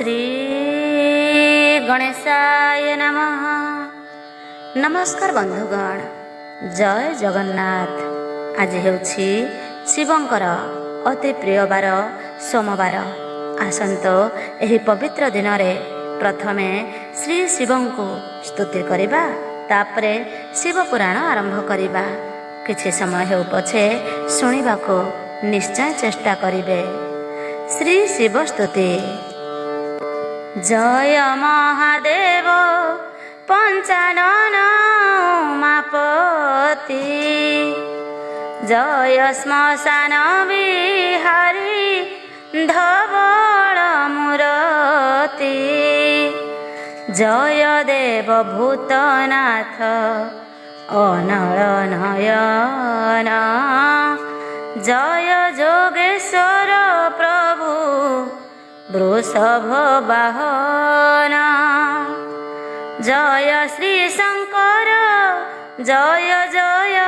श्री गणेशाय नमः। नमस्कार बंधुगण, जय जगन्नाथ। आज हेउछि शिवंकर अति प्रिय बार सोमवार। आसंतो एही पवित्र दिन रे प्रथमे श्री शिवंकु स्तुति करिबा, तापरे शिव पुराण आरंभ करिबा। किछि समय हेउ पछे शुणिबाको निश्चय चेष्टा करिबे। श्री शिव स्तुति। जय महादेव पंचानन उमापति, जय श्मशान विहारी धवल मूरति, जय देव भूतनाथ अनल नयन, जय जोगेश्वर प्रभु वृषभ वाहन, जय श्री शंकर जय जय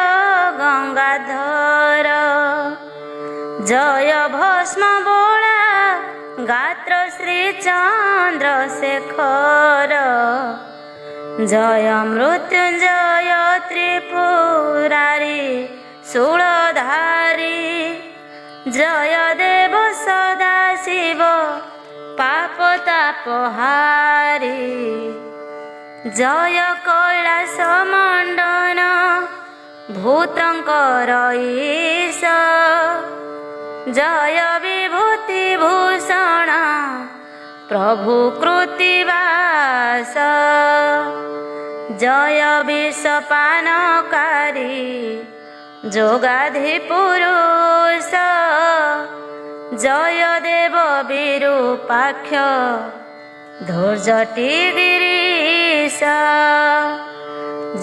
गंगाधर, जय भस्म बोला गात्र श्री चंद्रशेखर, जय मृत्युंजय त्रिपुरारी शूलधारी, जय देव सदा शिव पाप तापहारी, जय कैलास मंडन भूतंकर ईश, जय विभूति भूषण प्रभु कृतिवास, जय विषपानकारी जोगाधि पुरुष, जय देव विरूपाक्ष धूर्जटि गिरीश,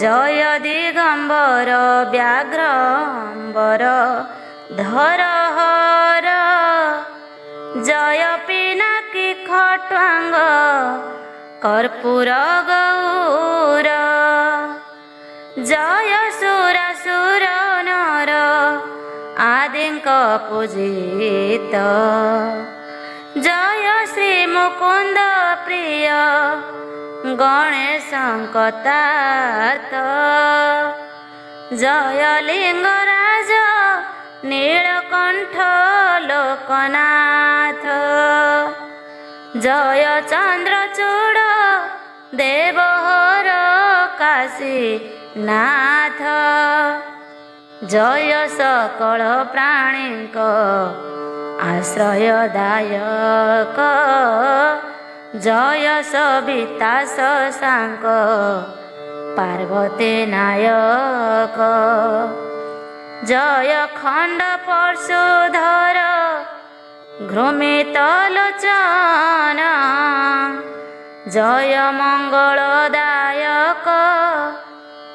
जय दिगंबर व्याघ्रंबर धरहर, जय पिनाकी खट्वांग कर्पूर गौर, जय सुरासुर नर आदिंक पूजित, जय श्री मुकुंद प्रिय गणेशंकतार्थ, जय लिंगराज नीलकंठ लोकनाथ, जय चंद्रचूड़ देवहर काशीनाथ, जय सकल प्राणीक आश्रयदायक, जय सविता शशांक पार्वती नायक, जय खंड परशुधर घृमित लोचन, जय मंगलदायक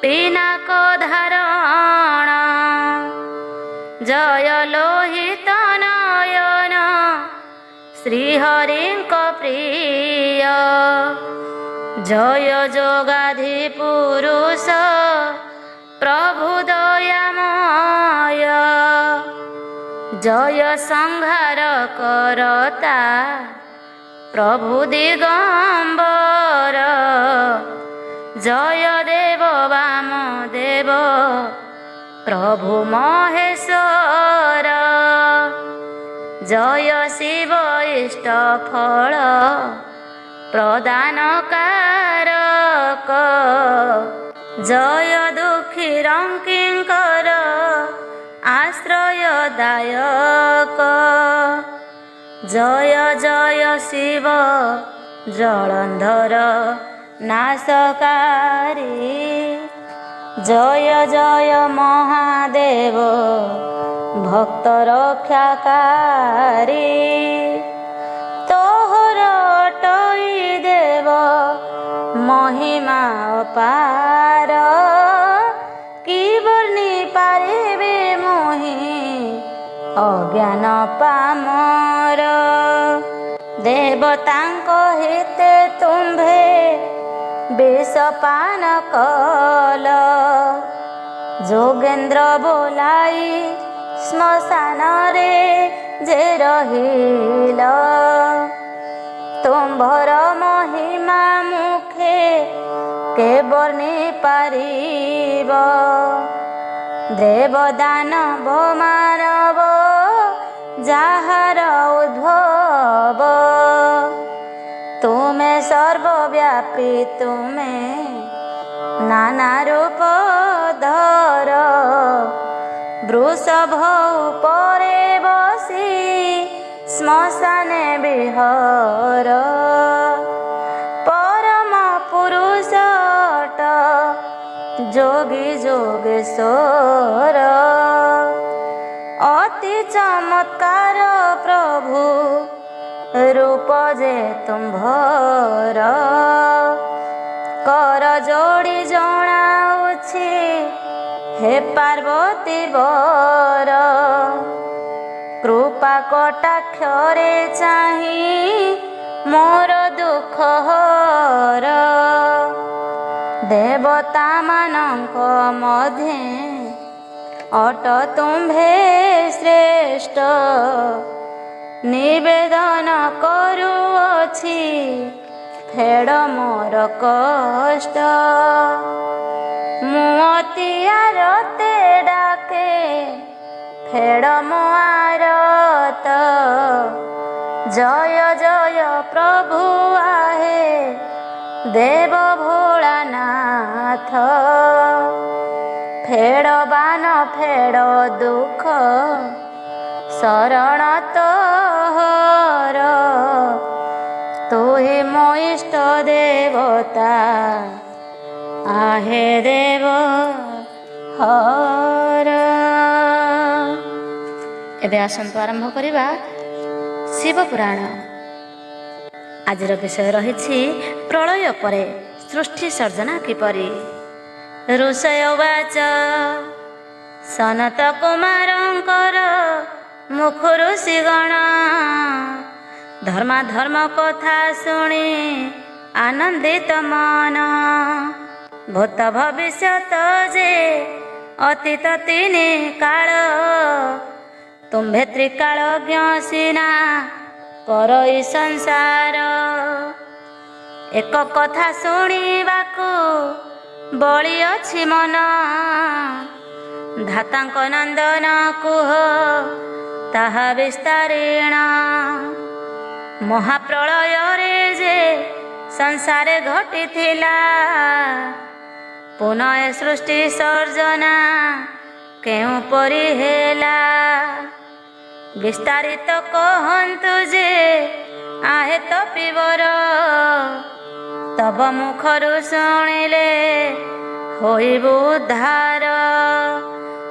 पिनाक धारण, जय लोहित नयन श्रीहरिंक प्रिय, जय जोगाधि पुरुष प्रभु दयामय, जय संहार करता प्रभु दिगंबर, जय देव वामदेव प्रभु महेश्वर, जय शिव इष्ट फल प्रदान कारक, जय दुखी रंकिंकर आश्रयदायक, जय जय शिव जलंधर नाशकारी, जय जय महादेव भक्त रक्षाकारी, तोहर अटई देव महिमा अपार, कि वर्णि पारिबे मोहि अज्ञान पामर, देवतांक हिते तुम्भे विषपान कल, जोगेन्द्र बोलाई श्मशान रे जे रहिल, तुम्भर महिमा मुखे के वर्णी पारिब। देव दानव मानव जाहार उद्भव, तुमे सर्वव्यापी तुमे नाना रूप धर। वृषभ उपरे बसी श्मशाने विहर, परम पुरुषट जोगी जोगेश्वर। अति चमत्कार प्रभु रूप जे तुम्भर। कर जोड़ी जणाउछि हे पार्वती वर। कृपा कटाक्षरे चाहि मोर दुख हर। देवता मानक मध्ये अट तुम्भे श्रेष्ठ। निवेदन करुअछि फेड मोर कष्ट। मुअतियारते डाके फेड मो आरत। जय जय प्रभु आहे देव भोलानाथ। फेड बान फेड दुख शरण तोहर। तू ही मो इष्ट देवता आहे देव हर। एबे आसंतु आरंभ करिबा शिव पुराण। आजिर विषय रहिछि प्रलय परे सृष्टि सर्जना किपरि। ऋषय वाच सनत कुमारंकर मुखरु श्रीगण। धर्मा धर्म कथा शुणी आनंदित मन। भूत भविष्यत जे अतीत तीनि काल। तुम्भे त्रिकालज्ञ सिना करई संसार। एक कथा शुणिबाकु बळी अछि मन। धातांक नंदन कुह ताहा विस्तारेण। महाप्रलय रे जे संसारे घटिथिला। पुनः सृष्टि सर्जना केउ परि हेला। विस्तारित कहन्तु जे आहे तपिवर। तब मुखरु शुणिले होइबु उद्धार।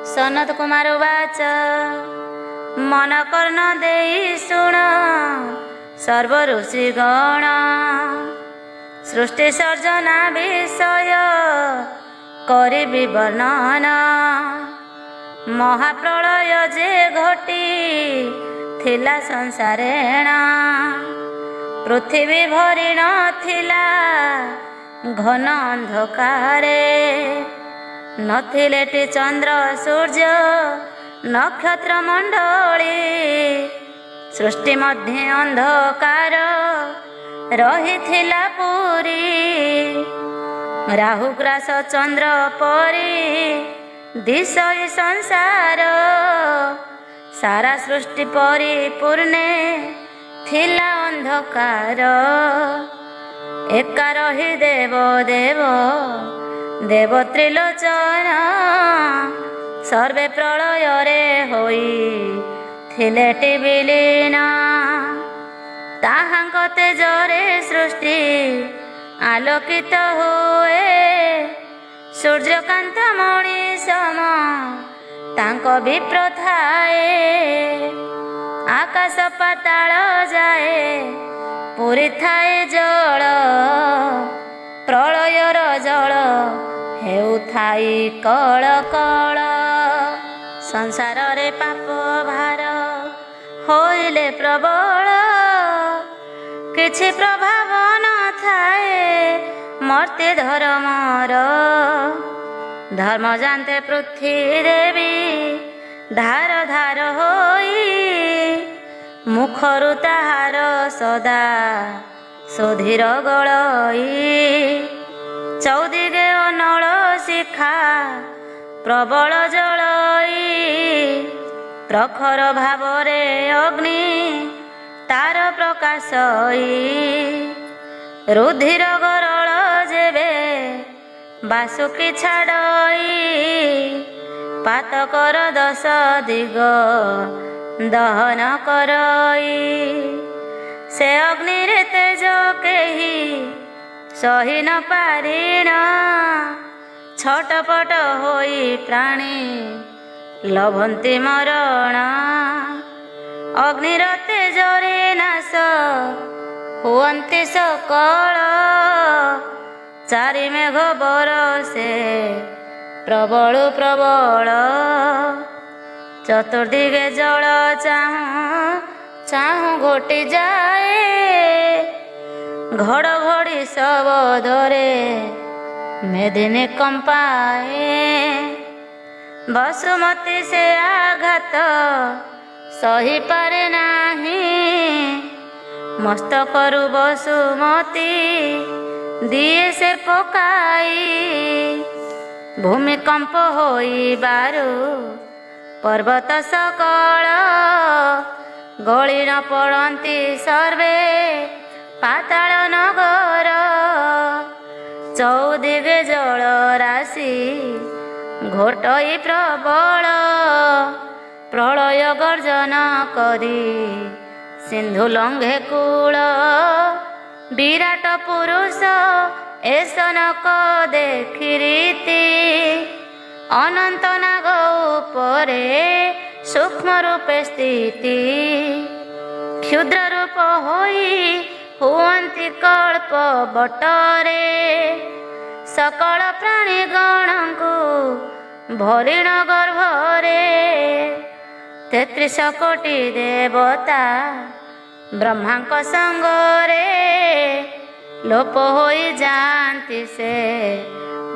सनत कुमार वाच मन कर्ण देई शुण सर्व ऋषिगण। सृष्टि सर्जना विषय करिबि वर्णन। महाप्रलय जे घटी थिला संसारेण। पृथ्वी भरी नथिला घन अंधकारे। नथिलेटी चंद्र सूर्य नक्षत्र मंडली। सृष्टि मध्य अंधकार रहिथिला पुरी। राहु ग्रास चंद्र परी दिशई संसार। सारा सृष्टि परिपूर्णे थिला अंधकार। एका रही देव देव देव त्रिलोचन। सर्वे प्रलय रे होई थिलेटी विलीन। ताहांक तेजरे सृष्टि आलोकित हुए। सूर्यकांत मणि सम तांक विप्रथाए। आकाश पाताल जाए पुरी थाए जल। प्रलयर जल हेउ थाई कळ कळ। संसार रे पाप भार होइले प्रबल। किछि प्रभाव न थाए मर्त्य धर्मर। धर्म जानते पृथ्वी देवी धार धार होई। मुखरु ताहार सदा ସୁଧୀର ଗଳଇ ଚୌଦିଗେ ଅନଳ ଶିଖା ପ୍ରବଳ ଜଳଇ ପ୍ରଖର ଭାବରେ ଅଗ୍ନି ତାର ପ୍ରକାଶଇ ରୁଧିର ଗରଳ ଯେବେ ବାସୁକି ଛାଡ଼ଇ ପାତକର ଦଶ ଦିଗ ଦହନ କରଇ ସେ ଅଗ୍ନିରେ ତେଜ କେହି ସହି ନ ପାରିଣ ଛଟପଟ ହୋଇ ପ୍ରାଣୀ ଲଭନ୍ତି ମରଣ ଅଗ୍ନିର ତେଜରେ ନାଶ ହୁଅନ୍ତି ସକଳ ଚାରି ମେଘ ବରଷେ ପ୍ରବଳୁ ପ୍ରବଳ ଚତୁର୍ଦିଗେ ଜଳ ଚାହୁଁ ଚାହୁଁ ଘୋଟି ଯାଏ ଘଡ଼ଘଡ଼ି ଶବଦରେ ମେଦିନୀ କମ୍ପାଏ ବସୁମତୀ ସେ ଆଘାତ ସହିପାରେ ନାହିଁ ମସ୍ତକରୁ ବସୁମତୀ ଦିଏ ସେ ପକାଇ ଭୂମିକମ୍ପ ହୋଇବାରୁ ପର୍ବତ ସକଳ ଗଳି ନ ପଡ଼ନ୍ତି ସର୍ବେ ପାତାଳ ନଗର ଚୌଦିଗେ ଜଳ ରାଶି ଘୋଟଇ ପ୍ରବଳ ପ୍ରଳୟ ଗର୍ଜନ କରି ସିନ୍ଧୁ ଲଙ୍ଘେ କୂଳ ବିରାଟ ପୁରୁଷ ଏସନକ ଦେଖି ରୀତି ଅନନ୍ତ ନାଗ ଉପରେ ସୂକ୍ଷ୍ମ ରୂପେ ସ୍ଥିତି କ୍ଷୁଦ୍ର ରୂପ ହୋଇ ହୁଅନ୍ତି କଳ୍ପ ବଟରେ ସକଳ ପ୍ରାଣୀ ଗଣଙ୍କୁ ଭରିଣ ଗର୍ଭରେ 33 କୋଟି ଦେବତା ବ୍ରହ୍ମାଙ୍କ ସଙ୍ଗରେ ଲୋପ ହୋଇ ଯାଆନ୍ତି ସେ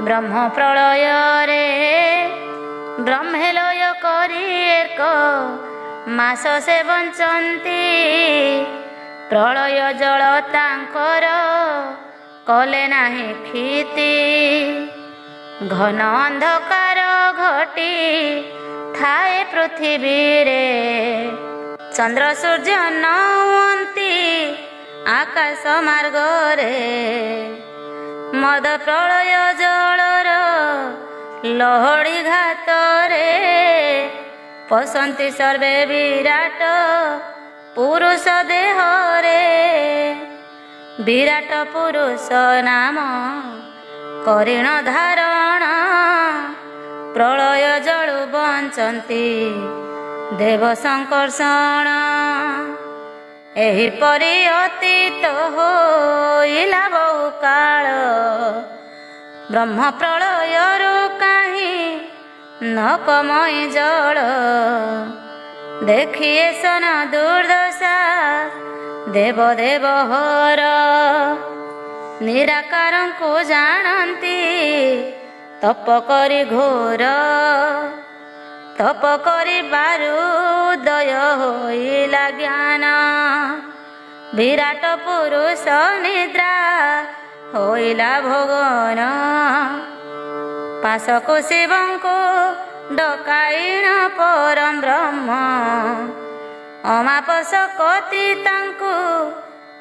ବ୍ରହ୍ମ ପ୍ରଳୟରେ ବ୍ରହ୍ମେ ଲୟ କରି ଏକ ମାସ ସେ ବଞ୍ଚନ୍ତି ପ୍ରଳୟ ଜଳ ତାଙ୍କର କଲେ ନାହିଁ କ୍ଷିତି ଘନ ଅନ୍ଧକାର ଘଟି ଥାଏ ପୃଥିବୀରେ ଚନ୍ଦ୍ର ସୂର୍ଯ୍ୟ ନ ହୁଅନ୍ତି ଆକାଶ ମାର୍ଗରେ ମଦ ପ୍ରଳୟ ଜଳର ଲହଡ଼ି ଘାତରେ ପଶନ୍ତି ସର୍ବେ ବିରାଟ ପୁରୁଷ ଦେହରେ ବିରାଟ ପୁରୁଷ ନାମ କରିଣ ଧାରଣ ପ୍ରଳୟ ଜଳୁ ବଞ୍ଚନ୍ତି ଦେବ ସଂକର୍ଷଣ ଏହିପରି ଅତୀତ ହୋଇଲା ବହୁ କାଳ ବ୍ରହ୍ମ ପ୍ରଳୟରୁ କାହିଁ ନକମଇ ଜଳ ଦେଖିଏ ସନ ଦୁର୍ଦଶା ଦେବ ଦେବ ହର ନିରାକାରଙ୍କୁ ଜାଣନ୍ତି ତପ କରି ଘୋର ତପ କରିବାରୁ ଉଦୟ ହୋଇଲା ଜ୍ଞାନ ବିରାଟ ପୁରୁଷ ନିଦ୍ରା ହୋଇଲା ଭଗନ ପାଶକୁ ଶିବଙ୍କୁ ଡକାଇଣ ପରମ ବ୍ରହ୍ମ ଅମାପ ଶକତି ତାଙ୍କୁ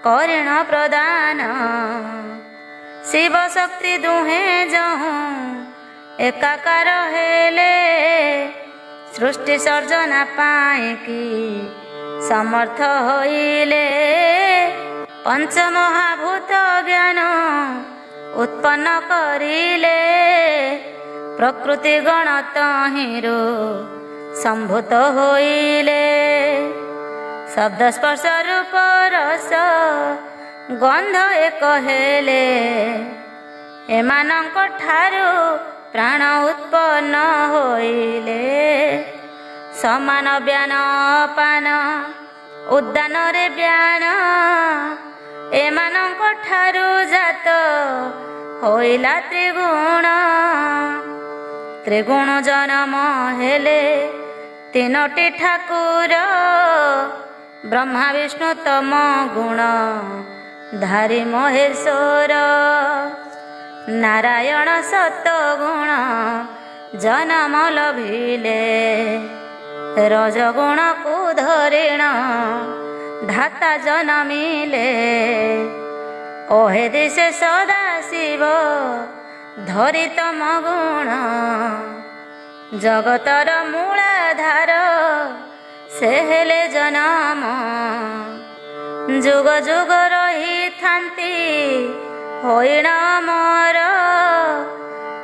କରିଣ ପ୍ରଦାନ ଶିବ ଶକ୍ତି ଦୁହେଁ ଯହୁଁ ଏକାକାର ହେଲେ ସୃଷ୍ଟି ସର୍ଜନା ପାଇଁକି ସମର୍ଥ ହୋଇଲେ ପଞ୍ଚମହାଭୂତ ଜ୍ଞାନ ଉତ୍ପନ୍ନ କରିଲେ ପ୍ରକୃତି ଗଣ ତହିଁରୁ ସମ୍ଭୂତ ହୋଇଲେ ଶବ୍ଦ ସ୍ପର୍ଶ ରୂପ ରସ ଗନ୍ଧ ଏକ ହେଲେ ଏମାନଙ୍କ ଠାରୁ ପ୍ରାଣ ଉତ୍ପନ୍ନ ହୋଇଲେ ସମାନ ବ୍ୟାନ ପାନ ଉଦ୍ଦାନରେ ବ୍ୟାନ ଏମାନଙ୍କ ଠାରୁ ଜାତ ହୋଇଲା ତ୍ରିଗୁଣ ତ୍ରିଗୁଣ ଜନମ ହେଲେ ତିନୋଟି ଠାକୁର ବ୍ରହ୍ମା ବିଷ୍ଣୁ ତମ ଗୁଣ ଧାରି ମହେଶ୍ୱର ନାରାୟଣ ସତଗୁଣ ଜନମ ଲଭିଲେ ରଜଗୁଣକୁ ଧରିଣ ଧାତା ଜନମିଲେ। ଓହେ ଦିଶେ ସଦା ଶିବ ଧରି ତମ ଗୁଣ ଜଗତର ମୂଳାଧାର ସେ ହେଲେ ଜନମ। ଯୁଗ ଯୁଗ ରହିଥାନ୍ତି ହୋଇଣ ମୋର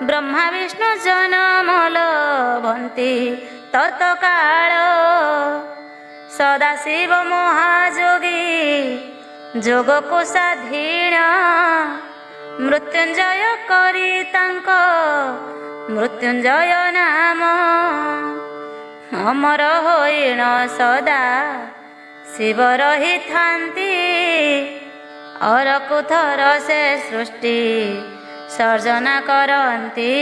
ବ୍ରହ୍ମା ବିଷ୍ଣୁ ଜନମ ଲଭନ୍ତି ତତ୍କାଳ। ସଦାଶିବ ମହାଯୋଗୀ ଯୋଗକୁ ସ୍ୱାଧୀନ ମୃତ୍ୟୁଞ୍ଜୟ କରି ତାଙ୍କ ମୃତ୍ୟୁଞ୍ଜୟ ନାମ। ଅମର ହୋଇଣ ସଦା ଶିବ ରହିଥାନ୍ତି ଅରକୁ ଥର ସେ ସୃଷ୍ଟି ସର୍ଜନା କରନ୍ତି।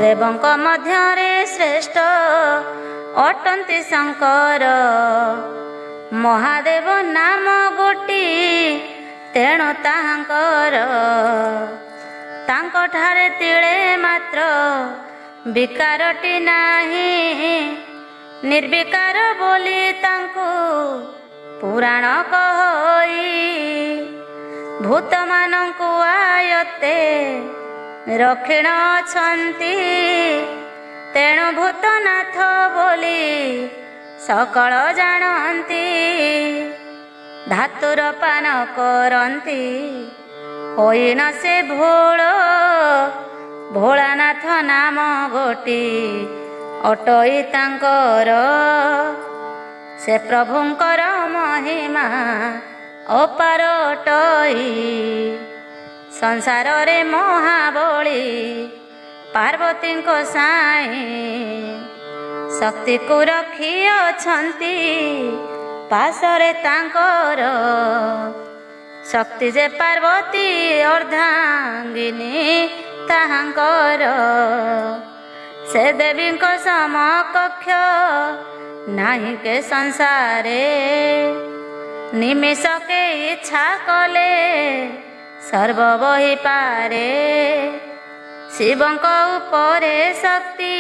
ଦେବଙ୍କ ମଧ୍ୟରେ ଶ୍ରେଷ୍ଠ ଅଟନ୍ତି ଶଙ୍କର ମହାଦେବ ନାମ ଗୋଟି ତେଣୁ ତାହାଙ୍କର। ତାଙ୍କଠାରେ ତିଳେ ମାତ୍ର ବିକାରଟି ନାହିଁ ନିର୍ବିକାର ବୋଲି ତାଙ୍କୁ ପୁରାଣ କହି। ଭୂତମାନଙ୍କୁ ଆୟତ୍ତେ ରକ୍ଷିଣ ଅଛନ୍ତି ତେଣୁ ଭୂତନାଥ ବୋଲି ସକଳ ଜାଣନ୍ତି। ଧାତୁର ପାନ କରନ୍ତି ହୋଇନ ସେ ଭୋଳ ଭୋଳାନାଥ ନାମ ଗୋଟି ଅଟଇ ତାଙ୍କର। ସେ ପ୍ରଭୁଙ୍କର ମହିମା ଅପାର ଅଟଇ ସଂସାରରେ ମହାବଳୀ ପାର୍ବତୀଙ୍କ ସାଇଁ ଶକ୍ତିକୁ ରଖି ଅଛନ୍ତି ପାଶରେ ତାଙ୍କର। ଶକ୍ତି ଯେ ପାର୍ବତୀ ଅର୍ଦ୍ଧାଙ୍ଗିନୀ ତାହାଙ୍କର। ସେ ଦେବୀଙ୍କ ସମକକ୍ଷ ନାହିଁ କେ ସଂସାରେ ନିମିଷକେ ଇଚ୍ଛା କଲେ ସର୍ବ ବହିପାରେ। ଶିବଙ୍କ ଉପରେ ଶକ୍ତି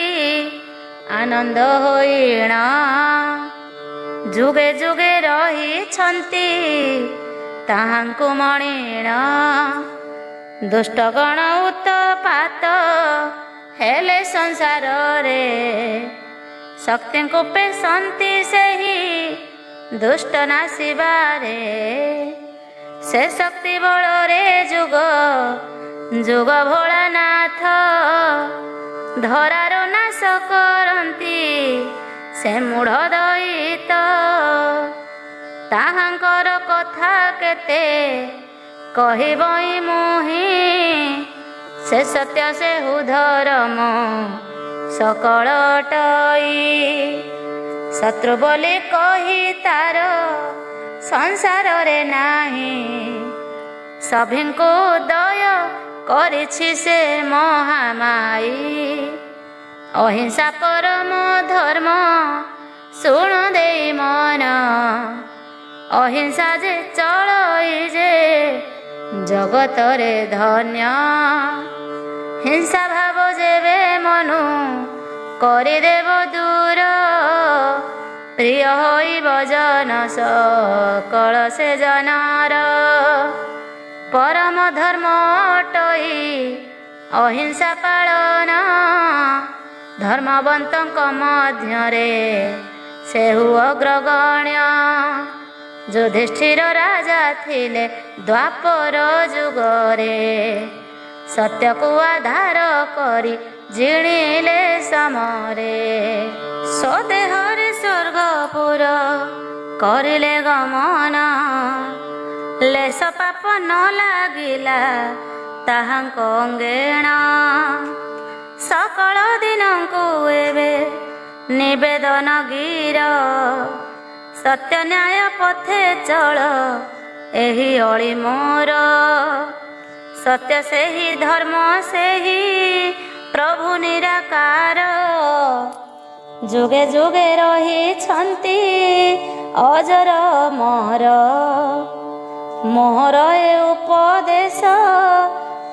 ଆନନ୍ଦ ହୋଇଣ ଯୁଗେ ଯୁଗେ ରହିଛନ୍ତି ତାହାଙ୍କୁ ମଣିଣ। ଦୁଷ୍ଟଗଣ ଉତ୍ପାତ ହେଲେ ସଂସାରରେ ଶକ୍ତିଙ୍କୁ ପେଶନ୍ତି ସେହି ଦୁଷ୍ଟ ନାଶିବାରେ। ସେ ଶକ୍ତି ବଳରେ ଯୁଗ ଯୁଗ ଭୋଳାନାଥ ଧରାର ନାଶ କରନ୍ତି ସେ ମୂଢ଼ ଦଇତ। ତାହାଙ୍କର କଥା କେତେ କହିବଇ ମୁହିଁ ସେ ସତ୍ୟ ସେ ଧରମ ସକଳ ଅଟଇ। ଶତ୍ରୁ ବୋଲି କହି ତାର ସଂସାରରେ ନାହିଁ ସଭିଙ୍କୁ ଦୟ କରିଛି ସେ ମହାମାଇ। ଅହିଂସା ପରମ ଧର୍ମ ଶୁଣ ଦେଇ ମନ ଅହିଂସା ଯେ ଚଳଇ ଯେ ଜଗତରେ ଧନ୍ୟ। ହିଂସା ଭାବ ଯେବେ ମନୁ କରିଦେବ ଦୂର ପ୍ରିୟ ହୋଇବ ଜନ ସକଳ ସେ ଜନର। ପରମ ଧର୍ମ ଅଟଇ ଅହିଂସା ପାଳନ ଧର୍ମବନ୍ତଙ୍କ ମଧ୍ୟରେ ସେ ଅଗ୍ରଗଣ୍ୟ। ଯୁଧିଷ୍ଠିର ରାଜା ଥିଲେ ଦ୍ୱାପର ଯୁଗରେ ସତ୍ୟକୁ ଆଧାର କରି ଜିଣିଲେ ସମରେ। ସ୍ୱଦେହରେ ସ୍ୱର୍ଗପୁର କରିଲେ ଗମନ ଲେଶ ପାପ ନ ଲାଗିଲା ତାହାଙ୍କ ଅଙ୍ଗେଣ। ସକଳ ଦିନଙ୍କୁ ଏବେ ନିବେଦନ ଗିର ସତ୍ୟ ନ୍ୟାୟ ପଥେ ଚଳ ଏହି ଅଳି ମୋର। ସତ୍ୟ ସେହି ଧର୍ମ ସେହି ପ୍ରଭୁ ନିରାକାର ଯୁଗେ ଯୁଗେ ରହିଛନ୍ତି ଅଜର ମୋର। ମୋହର ଏ ଉପଦେଶ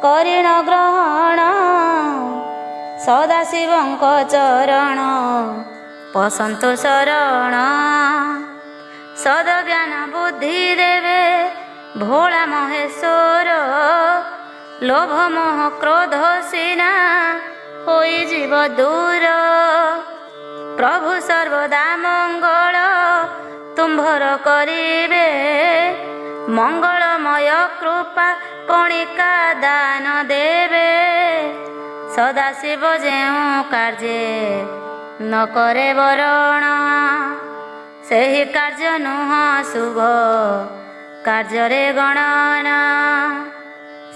କରିଣ ଗ୍ରହଣ ସଦାଶିବଙ୍କ ଚରଣ ପସନ୍ତୁ ଶରଣ। ସଦଜ୍ଞାନ ବୁଦ୍ଧି ଦେବେ ଭୋଳା ମହେଶ୍ୱର ଲୋଭ ମୋହ କ୍ରୋଧ ସିନା ହୋଇଯିବ ଦୂର। ପ୍ରଭୁ ସର୍ବଦା ମଙ୍ଗଳ ତୁମ୍ଭର କରିବେ ମଙ୍ଗଳମୟ କୃପା କଣିକା ଦାନ ଦେବେ। ସଦାଶିବ ଯେଉଁ କାର୍ଯ୍ୟ ନ କରେ ବରଣ ସେହି କାର୍ଯ୍ୟ ନୁହଁ ଶୁଭ କାର୍ଯ୍ୟରେ ଗଣନା।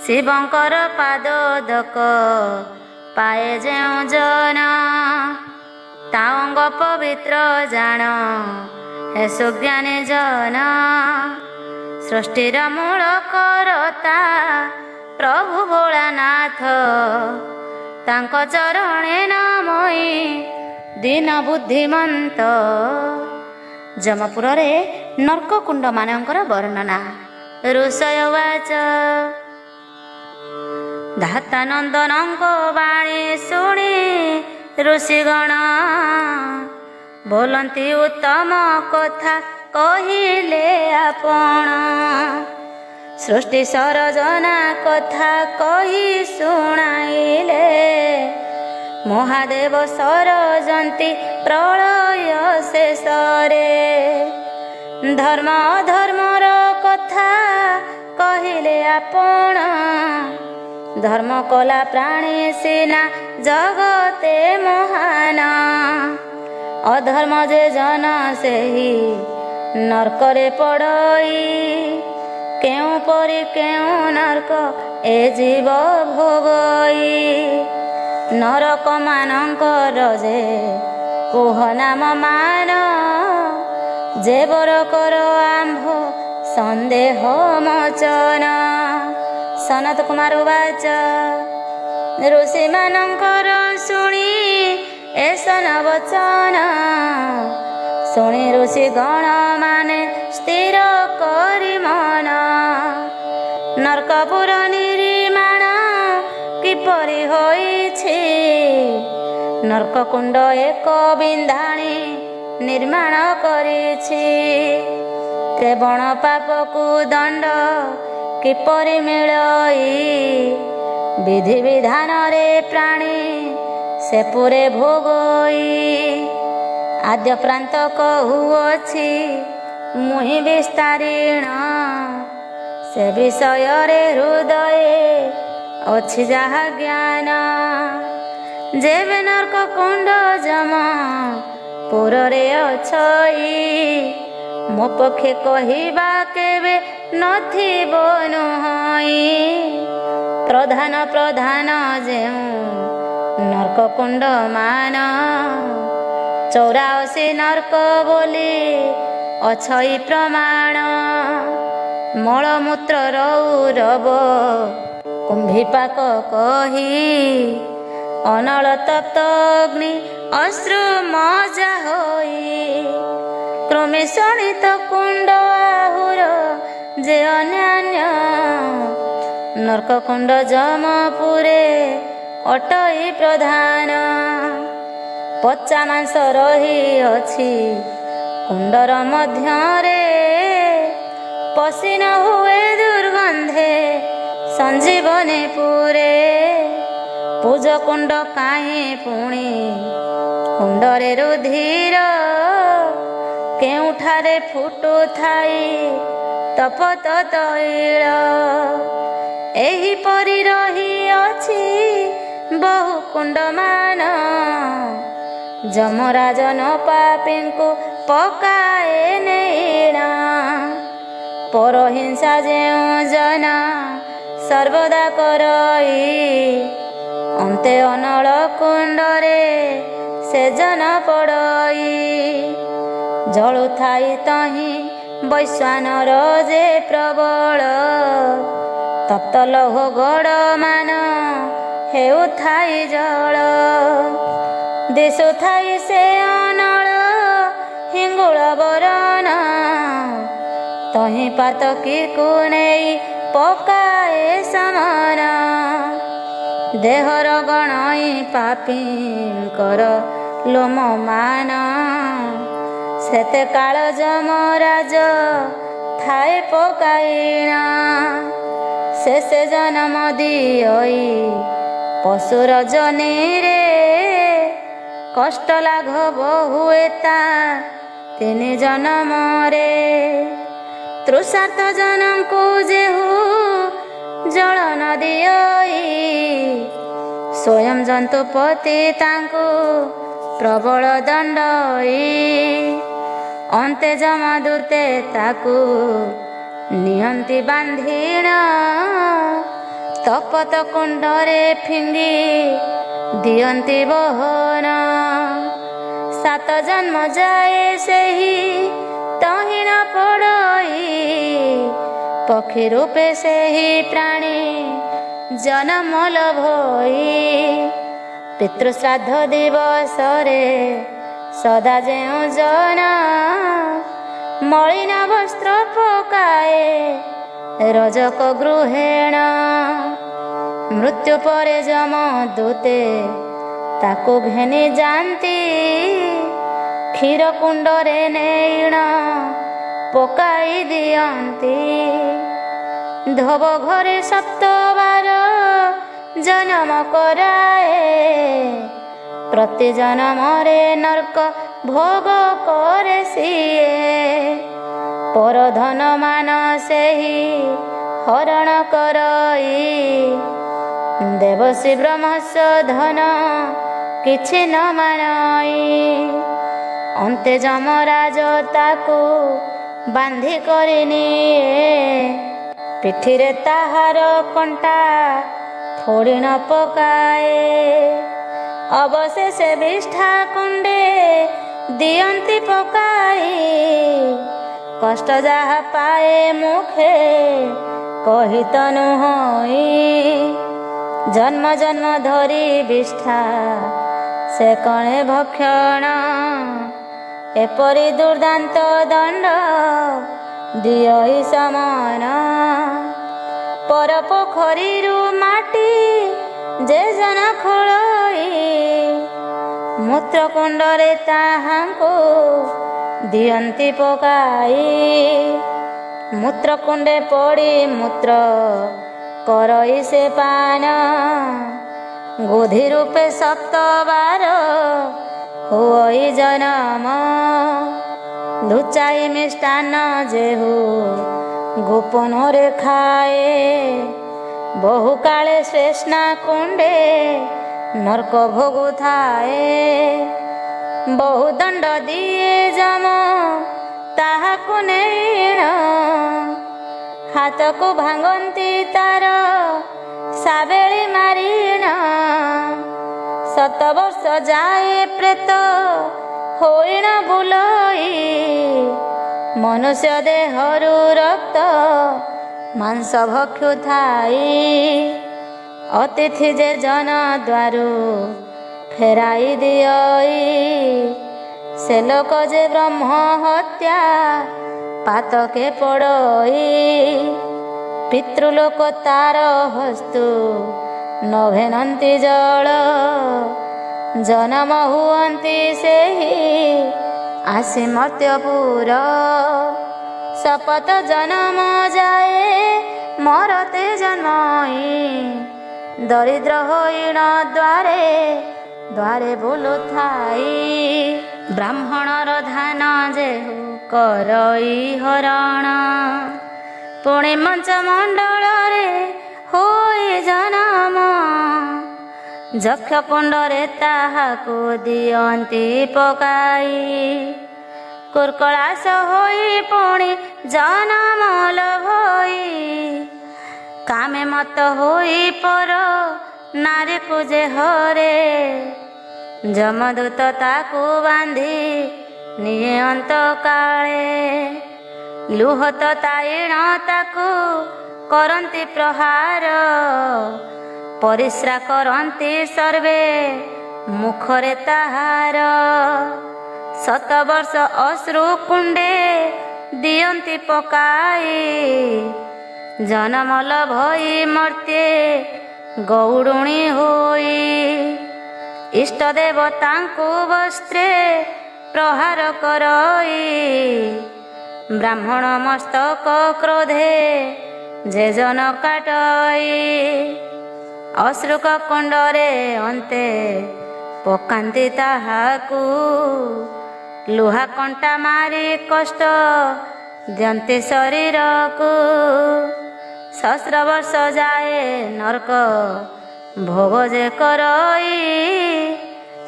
ଶିବଙ୍କର ପାଦୋଦକ ପାଏ ଯେଉଁ ଜନ ତା ଅଙ୍ଗ ପବିତ୍ର ଜାଣ ହେ ସୁଜ୍ଞାନୀ ଜନ। ସୃଷ୍ଟିର ମୂଳ କରତା ପ୍ରଭୁ ଭୋଳାନାଥ ତାଙ୍କ ଚରଣେ ନମଇ ଦୀନ ବୁଦ୍ଧିମନ୍ତ। ଯମପୁରରେ ନର୍କକୁଣ୍ଡ ମାନଙ୍କର ବର୍ଣ୍ଣନା। ଋଷୟବାଚ ଧାତାନନ୍ଦନଙ୍କ ବାଣୀ ଶୁଣି ଋଷିଗଣ ବୋଲନ୍ତି ଉତ୍ତମ କଥା କହିଲେ ଆପଣ। ସୃଷ୍ଟି ସରଜନା କଥା କହି ଶୁଣାଇଲେ ମହାଦେବ ସରଜନ୍ତି ପ୍ରଳୟ ଶେଷରେ। ଧର୍ମ ଅଧର୍ମର କଥା କହିଲେ ଆପଣ ଧର୍ମ କଲା ପ୍ରାଣୀ ସିନା ଜଗତେ ମହାନ। ଅଧର୍ମ ଯେ ଜନ ସେହି ନର୍କରେ ପଡ଼ଇ କେଉଁ ପରି କେଉଁ ନର୍କ ଏ ଜୀବ ଭୋଗଇ। ନରକ ମାନଙ୍କର ଯେ କୁହ ନାମ ମାନ ଯେ ବର କର ଆମ୍ଭ ସନ୍ଦେହ ମୋଚନ। ସନତ କୁମାର ବାଚ ଋଷି ମାନଙ୍କର ଶୁଣି ଏସନ ବଚନ ଶୁଣି ଋଷି ଗଣ ମାନେ ସ୍ଥିର କରି ମନ। ନର୍କପୁର ନିର୍ମାଣ କିପରି ହୋଇଛି ନର୍କକୁଣ୍ଡ ଏକ ବିନ୍ଧାଣୀ ନିର୍ମାଣ କରିଛି। ତ୍ରେବଣ ପାପକୁ ଦଣ୍ଡ କିପରି ମିଳଇ ବିଧି ବିଧାନରେ ପ୍ରାଣୀ ସେ ପୁରେ ଭୋଗଇ। ଆଦ୍ୟ ପ୍ରାନ୍ତ କହୁଅଛି ମୁହିଁ ବିସ୍ତାରିଣ ସେ ବିଷୟରେ ହୃଦୟେ ଅଛି ଯାହା ଜ୍ଞାନ। ଯେବେ ନର୍କକୁଣ୍ଡ ଯମ ପୁରରେ ଅଛଇ ମୋ ପକ୍ଷେ କହିବା କେବେ ନଥିବ ନୁହଇ। ପ୍ରଧାନ ପ୍ରଧାନ ଯେଉଁ ନର୍କକୁଣ୍ଡ ମାନ 84 ନର୍କ ବୋଲି ଅଛଇ ପ୍ରମାଣ। ମଳମୂତ୍ର ରୌରବ କୁମ୍ଭୀପାକ କହି ଅନଳ ତପ୍ତ ଅଗ୍ନି ଅଶ୍ରୁ ମଜା ହୋଇ। କ୍ରମେ ଶୋଣିତ କୁଣ୍ଡ ଆହୁର ଯେ ଅନ୍ୟାନ୍ୟ ନର୍କକୁଣ୍ଡ ଯମପୁରେ ଅଟଇ ପ୍ରଧାନ। ପଚା ମାଂସ ରହିଅଛି କୁଣ୍ଡର ମଧ୍ୟରେ ପଶି ନ ହୁଏ ଦୁର୍ଗନ୍ଧେ ସଞ୍ଜୀବନୀ ପୁରେ। ପୂଜ କୁଣ୍ଡ କାହିଁ ପୁଣି କୁଣ୍ଡରେ ରୁଧିର କେଉଁଠାରେ ଫୁଟୁଥାଇ ତପତ ତୈଳ। ଏହିପରି ରହିଅଛି ବହୁ କୁଣ୍ଡମାନ ଯମରାଜ ନ ପାପୀଙ୍କୁ ପକାଏ ନେଇଣା। ପରହିଂସା ଯେଉଁ ଜନ ସର୍ବଦା କରଇ ଅନ୍ତେ ଅନଳ କୁଣ୍ଡରେ ସେ ଜନ ପଡ଼ଇ। ଜଳୁଥାଇ ତହିଁ ବୈଶ୍ୱାନର ଯେ ପ୍ରବଳ ତପ୍ତ ଲୌହ ଗଡ଼ ମାନ ହେଉଥାଇ ଜଳ। ଦିଶୁଥାଇ ସେ ଅନଳ ହିଙ୍ଗୁଳ ବରନ ତହିଁ ପାତକୀକୁ ନେଇ ପକାଏ ସମାନ। ଦେହର ଗଣଇ ପାପୀଙ୍କର ଲୋମମାନ। ସେତେ କାଳ ଯମରାଜ ଥାଏ ପକାଇଣ। ଶେଷେ ଜନମ ଦିଅଇ ପଶୁର ଜନିରେ। କଷ୍ଟ ଲାଘବ ହୁଏ ତା ତିନି ଜନମରେ। ତୃଷାର୍ଥ ଜନଙ୍କୁ ଯେହୁ ଜଳ ନ ଦିଅଇ। ସ୍ୱୟଂ ଜନ୍ତୁପତି ତାଙ୍କୁ ପ୍ରବଳ ଦଣ୍ଡଇ। ଅନ୍ତେ ଯମଦୂତେ ତାକୁ ନିଅନ୍ତି ବାନ୍ଧିଣ। ତପତ କୁଣ୍ଡରେ ଫିଙ୍ଗି ଦିଅନ୍ତି ବହନ। 7 ଜନ୍ମ ଯାଏ ସେହି ତହିଁଣ ପଡ଼ଇ। ପକ୍ଷୀ ରୂପେ ସେହି ପ୍ରାଣୀ ଜନମ ଲଭଇ। ପିତୃଶ୍ରାଦ୍ଧ ଦିବସରେ ସଦା ଯେଉଁ ଜନ ମଳିନ ବସ୍ତ୍ର ପକାଏ ରଜକ ଗୃହେଣ। ମୃତ୍ୟୁ ପରେ ଯମଦୂତେ ତାକୁ ଘେନି ଯାଆନ୍ତି। କ୍ଷୀର କୁଣ୍ଡରେ ନେଇଣ ପକାଇ ଦିଅନ୍ତି। ଧୋବ ଘରେ 7 ଜନମ କରାଏ। ପ୍ରତି ଜନମରେ ନର୍କ ଭୋଗ କରେ ସିଏ। ପରଧନ ମାନ ସେହି ହରଣ କରଇ। ଦେବଶ୍ରୀ ବ୍ରହ୍ମସ୍ୟ ଧନ କିଛି ନ ମାନଇ। ଅନ୍ତେ ଯମରାଜ ତାକୁ ବାନ୍ଧି କରି ନିଏ। ପିଠିରେ ତାହାର କଣ୍ଟା ଥୋଡ଼ି ନ ପକାଏ। ଅବଶେଷେ ବିଷ୍ଠା କୁଣ୍ଡେ ଦିଅନ୍ତି ପକାଇ। କଷ୍ଟ ଯାହା ପାଏ ମୁଖେ କହି ତ ନୁହଁଇ। ଜନ୍ମ ଜନ୍ମ ଧରି ବିଷ୍ଠା ସେ କଣେ ଭକ୍ଷଣ। ଏପରି ଦୁର୍ଦାନ୍ତ ଦଣ୍ଡ ଦିଅଇ ସମାନ। ପର ପୋଖରୀରୁ ମାଟି ଯେ ଜନ ଖୋଳଇ। ମୂତ୍ରକୁଣ୍ଡରେ ତାହାଙ୍କୁ ଦିଅନ୍ତି ପକାଇ। ମୂତ୍ରକୁଣ୍ଡେ ପଡ଼ି ମୂତ୍ର କରଇ ସେ ପାନ। ଗୋଧି ରୂପେ 7 ହୁଅଇ ଜନମ। ଲୁଚାଇ ମିଷ୍ଟାନ୍ନ ଯେହୁ ଗୋପନରେ ଖାଏ। ବହୁ କାଳେ ଶ୍ରେଷ୍ଣା କୁଣ୍ଡେ ନର୍କ ଭୋଗୁଥାଏ। ବହୁ ଦଣ୍ଡ ଦିଏ ଯମ ତାହାକୁ ନେଇଣ। ହାତକୁ ଭାଙ୍ଗନ୍ତି ତାର ସାବେଳି ମାରିଣ। 7 ବର୍ଷ ଯାଏ ପ୍ରେତ ହୋଇଣ ବୁଲଇ। ମନୁଷ୍ୟ ଦେହରୁ ରକ୍ତ ମାଂସ ଭକ୍ଷୁଥାଇ। ଅତିଥି ଯେ ଜନ ଦ୍ୱାରୁ ଫେରାଇ ଦିଅଇ। ସେ ଲୋକ ଯେ ବ୍ରହ୍ମ ହତ୍ୟା ପାତକେ ପଡ଼ଇ। ପିତୃଲୋକ ତାର ହସ୍ତୁ ନ ଘେନନ୍ତି ଜଳ। ଜନମ ହୁଅନ୍ତି ସେହି ଆସି ମର୍ତ୍ତ୍ୟପୁର। ଶପଥ ଜନମ ଯାଏ ମରତେ ଜନ୍ମଇ। ଦରିଦ୍ର ହୋଇଣ ଦ୍ୱାରେ ଦ୍ୱାରେ ବୁଲୁଥାଇ। ବ୍ରାହ୍ମଣର ଧାନ ଯେହୁ କରଇ ହରଣ। ପୁଣି ମଞ୍ଚ ମଣ୍ଡଳରେ ହୋଇ ଜନମ। ଯକ୍ଷ କୁଣ୍ଡରେ ତାହାକୁ ଦିଅନ୍ତି ପକାଇ। କୁର୍କଳାସ ହୋଇ ପୁଣି ଜନମ ଲଭଇ। କାମେ ମତ ହୋଇ ପର ନାରୀକୁ ଯେ ହରେ। ଯମଦୂତ ତାକୁ ବାନ୍ଧି ନିଏ ଅନ୍ତକାଳେ। ଲୁହ ତ ତାଇଣ ତାକୁ କରନ୍ତି ପ୍ରହାର। ପରିସ୍ରା କରନ୍ତି ସର୍ବେ ମୁଖରେ ତାହାର। 7 ବର୍ଷ ଅଶ୍ରୁ କୁଣ୍ଡେ ଦିଅନ୍ତି ଦିଅନ୍ତି ପକାଇ ଜନମଲ ଭଇ ମର୍ତ୍ତେ ଗୌଡ଼ୁଣୀ ହୋଇ ଇଷ୍ଟ ଦେବତାଙ୍କୁ ବସ୍ତ୍ରେ ପ୍ରହାର କରଇ ବ୍ରାହ୍ମଣ ମସ୍ତକ କ୍ରୋଧେ ଯେଜନ କାଟଇ ଅଶ୍ରୁକ କୁଣ୍ଡରେ ଅନ୍ତେ ପକାନ୍ତି ତାହାକୁ ଲୁହା କଣ୍ଟା ମାରି କଷ୍ଟ ଦିଅନ୍ତି ଶରୀରକୁ ସହସ୍ର ବର୍ଷ ଯାଏ ନରକ ଭୋଗ ଯେ କରଇ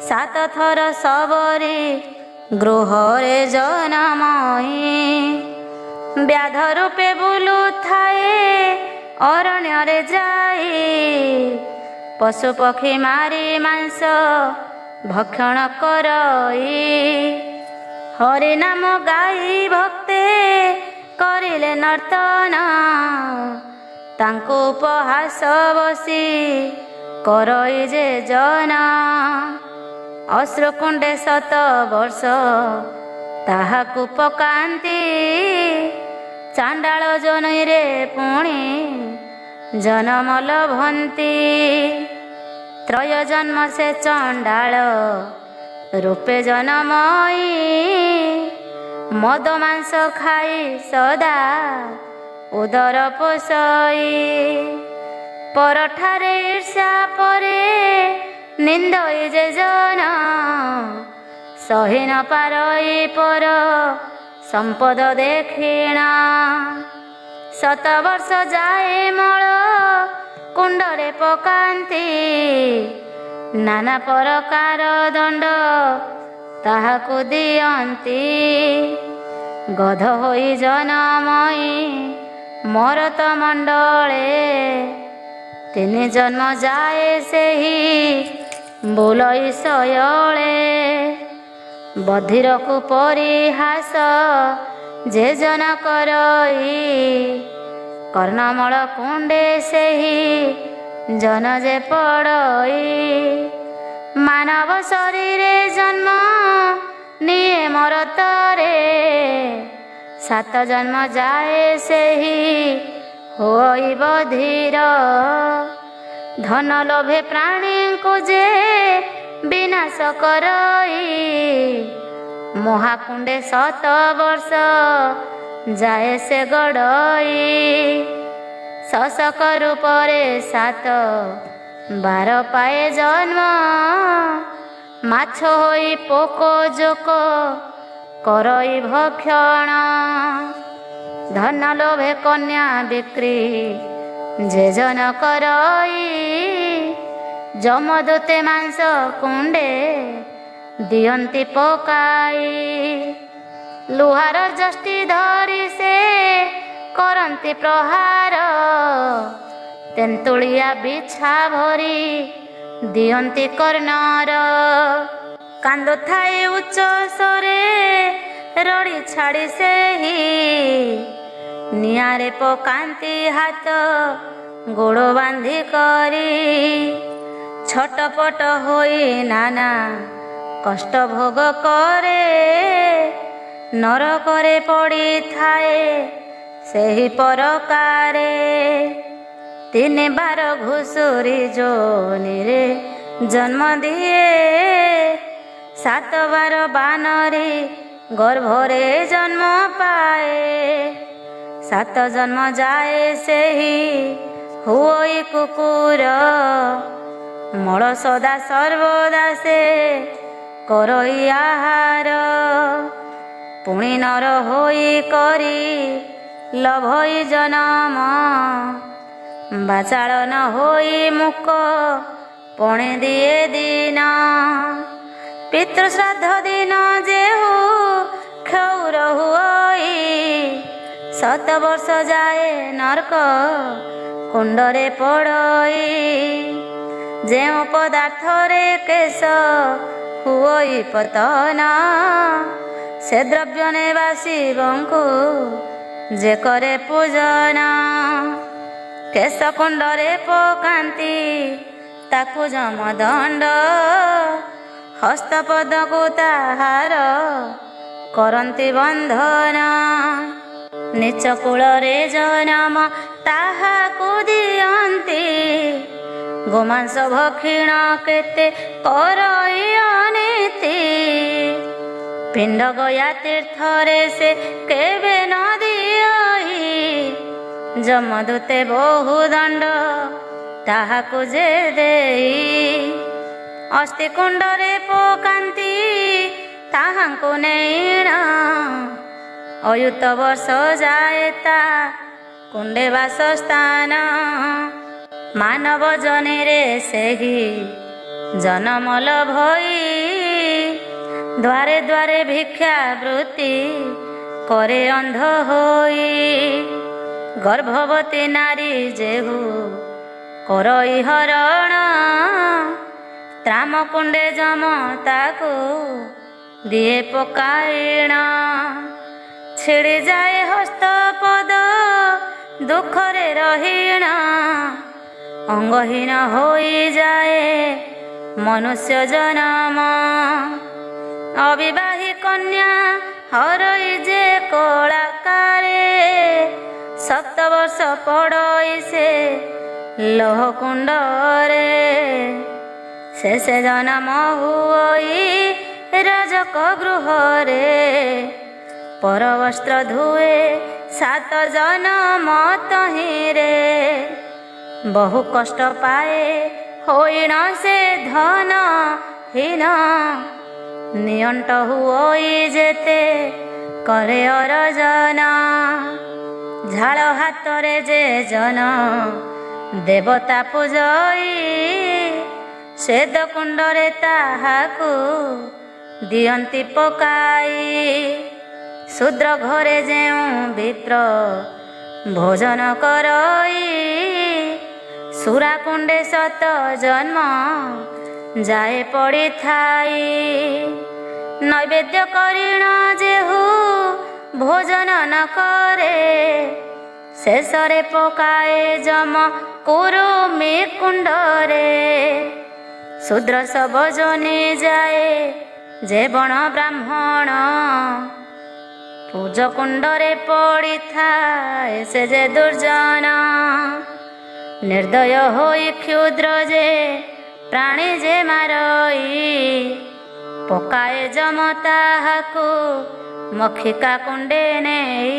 7 ଥର ସବରି ଗୃହରେ ଜନମଇ ବ୍ୟାଧ ରୂପେ ବୁଲୁଥାଏ ଅରଣ୍ୟରେ ଯାଇ ପଶୁ ପକ୍ଷୀ ମାରି ମାଂସ ଭକ୍ଷଣ କରଇ ହରି ନାମ ଗାଇ ଭକ୍ତେ କରିଲେ ନର୍ତ୍ତନ ତାଙ୍କୁ ଉପହାସ ବସି କରଇ ଯେ ଜନ ଅଶ୍ରୁକୁଣ୍ଡେ 7 ବର୍ଷ ତାହାକୁ ପକାନ୍ତି ଚାଣ୍ଡାଳ ଜନଇରେ ପୁଣି ଜନମଲ ଭନ୍ତି ତ୍ରୟ ଜନ୍ମ ସେ ଚଣ୍ଡାଳ ରୂପେ ଜନମଇ ମଦ ମାଂସ ଖାଇ ସଦା ଉଦର ପୋଷଇ ପରଠାରେ ଈର୍ଷା ପରେ ନିନ୍ଦଇ ଯେ ଜନ ସହି ନ ପାରଇ ପର ସମ୍ପଦ ଦେଖିଣ 7 ବର୍ଷ ଯାଏ ମଳ କୁଣ୍ଡରେ ପକାନ୍ତି ନାନା ପ୍ରକାର ଦଣ୍ଡ ତାହାକୁ ଦିଅନ୍ତି ଗଧ ହୋଇ ଜନମଇ ମରତ ମଣ୍ଡଳେ 3 ଜନ୍ମ ଯାଏ ସେହି ବୁଲଇ ଶୟଳେ ବଧିରକୁ ପରିହାସ ଯେ ଜନ କରଇ କର୍ଣ୍ଣମଳ କୁଣ୍ଡେ ସେହି ଜନ ଯେ ପଡ଼ଇ ମାନବ ଶରୀରେ ଜନ୍ମ ନିଏ ମରତରେ 7 ଜନ୍ମ ଯାଏ ସେହି ହୋଇ ବଧିର ଧନ ଲୋଭେ ପ୍ରାଣୀଙ୍କୁ ଯେ ବିନାଶ କରଇ ମହାକୁଣ୍ଡେ 7 ବର୍ଷ ଯାଏ ସେ ଗଡ଼ଇ ଶଶକ ରୂପରେ 7 ପାଏ ଜନ୍ମ ମାଛ ହୋଇ ପୋକ ଜୋକ କରଇ ଭକ୍ଷଣ ଧନ ଲୋଭେ କନ୍ୟା ବିକ୍ରି ଯେ ଜନ କରଇ ଯମଦୂତେ ମାଂସ କୁଣ୍ଡେ ଦିଅନ୍ତି ପକାଇ ଲୁହାର ଯଷ୍ଟି ଧରି ସେ କରନ୍ତି ପ୍ରହାର ତେନ୍ତୁଳିଆ ବିଛା ଭରି ଦିଅନ୍ତି କର୍ଣ୍ଣର କାନ୍ଦୁଥାଏ ଉଚ୍ଚ ସ୍ୱରେ ରଡ଼ି ଛାଡ଼ି ସେହି ନିଆଁରେ ପକାନ୍ତି ହାତ ଗୋଡ଼ ବାନ୍ଧି କରି ଛଟପଟ ହୋଇ ନାନା କଷ୍ଟ ଭୋଗ କରେ ନରକରେ ପଡ଼ିଥାଏ ସେହି ପ୍ରକାରେ 3 ବାର ଘୁଷୁରି ଯୋନିରେ ଜନ୍ମ ଦିଏ 7 ବାର ବାନରୀ ଗର୍ଭରେ ଜନ୍ମ ପାଏ 7 ଜନ୍ମ ଯାଏ ସେହି ହୁଇ କୁକୁର ମଳ ସଦା ସର୍ବଦା ସେ କରଇ ଆହାର ପୁଣି ନର ହୋଇ କରି ଲଭଇ ଜନମ ବାଚାଳନ ହୋଇ ମୁକ ପଣେ ଦିଏ ଦିନ ପିତୃଶ୍ରାଦ୍ଧ ଦିନ ଯେହୁ କ୍ଷୌର ହୁଇ 7 ବର୍ଷ ଯାଏ ନରକ କୁଣ୍ଡରେ ପଡ଼ଇ ଯେଉଁ ପଦାର୍ଥରେ କେଶ ହୁଇ ପତନ ସେ ଦ୍ରବ୍ୟ ନେବା ଶିବଙ୍କୁ ଯେ କରେ ପୂଜନ କେଶ କୁଣ୍ଡରେ ପକାନ୍ତି ତାକୁ ଯମଦଣ୍ଡ ହସ୍ତପଦକୁ ତାହାର କରନ୍ତି ବନ୍ଧନ ନିଚ କୂଳରେ ଜନମ ତାହାକୁ ଦିଅନ୍ତି। ଗୋମାଂସ ଭକ୍ଷିଣ କେତେ କରଇ ଅନୀତି। ପିଣ୍ଡ ଗୟା ତୀର୍ଥରେ ସେ କେବେ ନ ଦିଅଇ। ଯମଦୂତେ ବହୁ ଦଣ୍ଡ ତାହାକୁ ଯେ ଦେଇ। ଅସ୍ଥି କୁଣ୍ଡରେ ପକାନ୍ତି ତାହାଙ୍କୁ ନେଇଣ। ଅୟୁତ ବର୍ଷ ଯାଏ ତା କୁଣ୍ଡେ ବାସସ୍ଥାନ। ମାନବ ଜନିରେ ସେହି ଜନମଲ ଭଇ। ଦ୍ୱାରେ ଦ୍ୱାରେ ଭିକ୍ଷା ବୃତ୍ତି କରେ ଅନ୍ଧ ହୋଇ। ଗର୍ଭବତୀ ନାରୀ ଯେହୁ କରଇ ହରଣ। ତ୍ରାମ କୁଣ୍ଡେ ଯମ ତାକୁ ଦିଏ ପକାଇଣ। ଛିଡ଼ି ଯାଏ ହସ୍ତ ପଦ ଦୁଃଖରେ ରହିଣ। ଅଙ୍ଗହୀନ ହୋଇଯାଏ ମନୁଷ୍ୟ ଜନମ। ଅବିବାହୀ କନ୍ୟା ହରଇ ଯେ କଳାକାରେ। 7 ବର୍ଷ ପଡ଼ଇ ସେ ଲୌହ କୁଣ୍ଡରେ। ଶେଷେ ଜନମ ହୁଅଇ ରାଜକ ଗୃହରେ। ପରବସ୍ତ୍ର ଧୁଏ 7 ଜନମ ତହିଁରେ। ବହୁ କଷ୍ଟ ପାଏ ହୋଇଣ ସେ ଧନ ହୀନ। ନିଅଣ୍ଟ ହୁଅଇ ଯେତେ କରେ ଅରଜନ। ଝାଳ ହାତରେ ଯେ ଜନ ଦେବତା ପୂଜଇ। ଶ୍ଵେତ କୁଣ୍ଡରେ ତାହାକୁ ଦିଅନ୍ତି ପକାଇ। ଶୂଦ୍ର ଘରେ ଯେଉଁ ବିପ୍ର ଭୋଜନ କରଇ। ସୁରା କୁଣ୍ଡେ 7 ଜନ୍ମ ଯାଏ ପଡ଼ିଥାଇ। ନୈବେଦ୍ୟ କରିଣ ଯେହୁ ଭୋଜନ ନ କରେ। ଶେଷରେ ପକାଏ ଯମ କୁରୁମି କୁଣ୍ଡରେ। ଶୂଦ୍ର ଶବ ଯୋନି ଯାଏ ଯେ ବଣ ବ୍ରାହ୍ମଣ। ପୂଜ କୁଣ୍ଡରେ ପଡ଼ିଥାଏ ସେ ଯେ ଦୁର୍ଜନ। ନିର୍ଦ୍ଦୟ ହୋଇ କ୍ଷୁଦ୍ର ଯେ ପ୍ରାଣୀ ଯେ ମାରଇ। ପକାଏ ଯମ ତାହାକୁ ମକ୍ଷିକା କୁଣ୍ଡେ ନେଇ।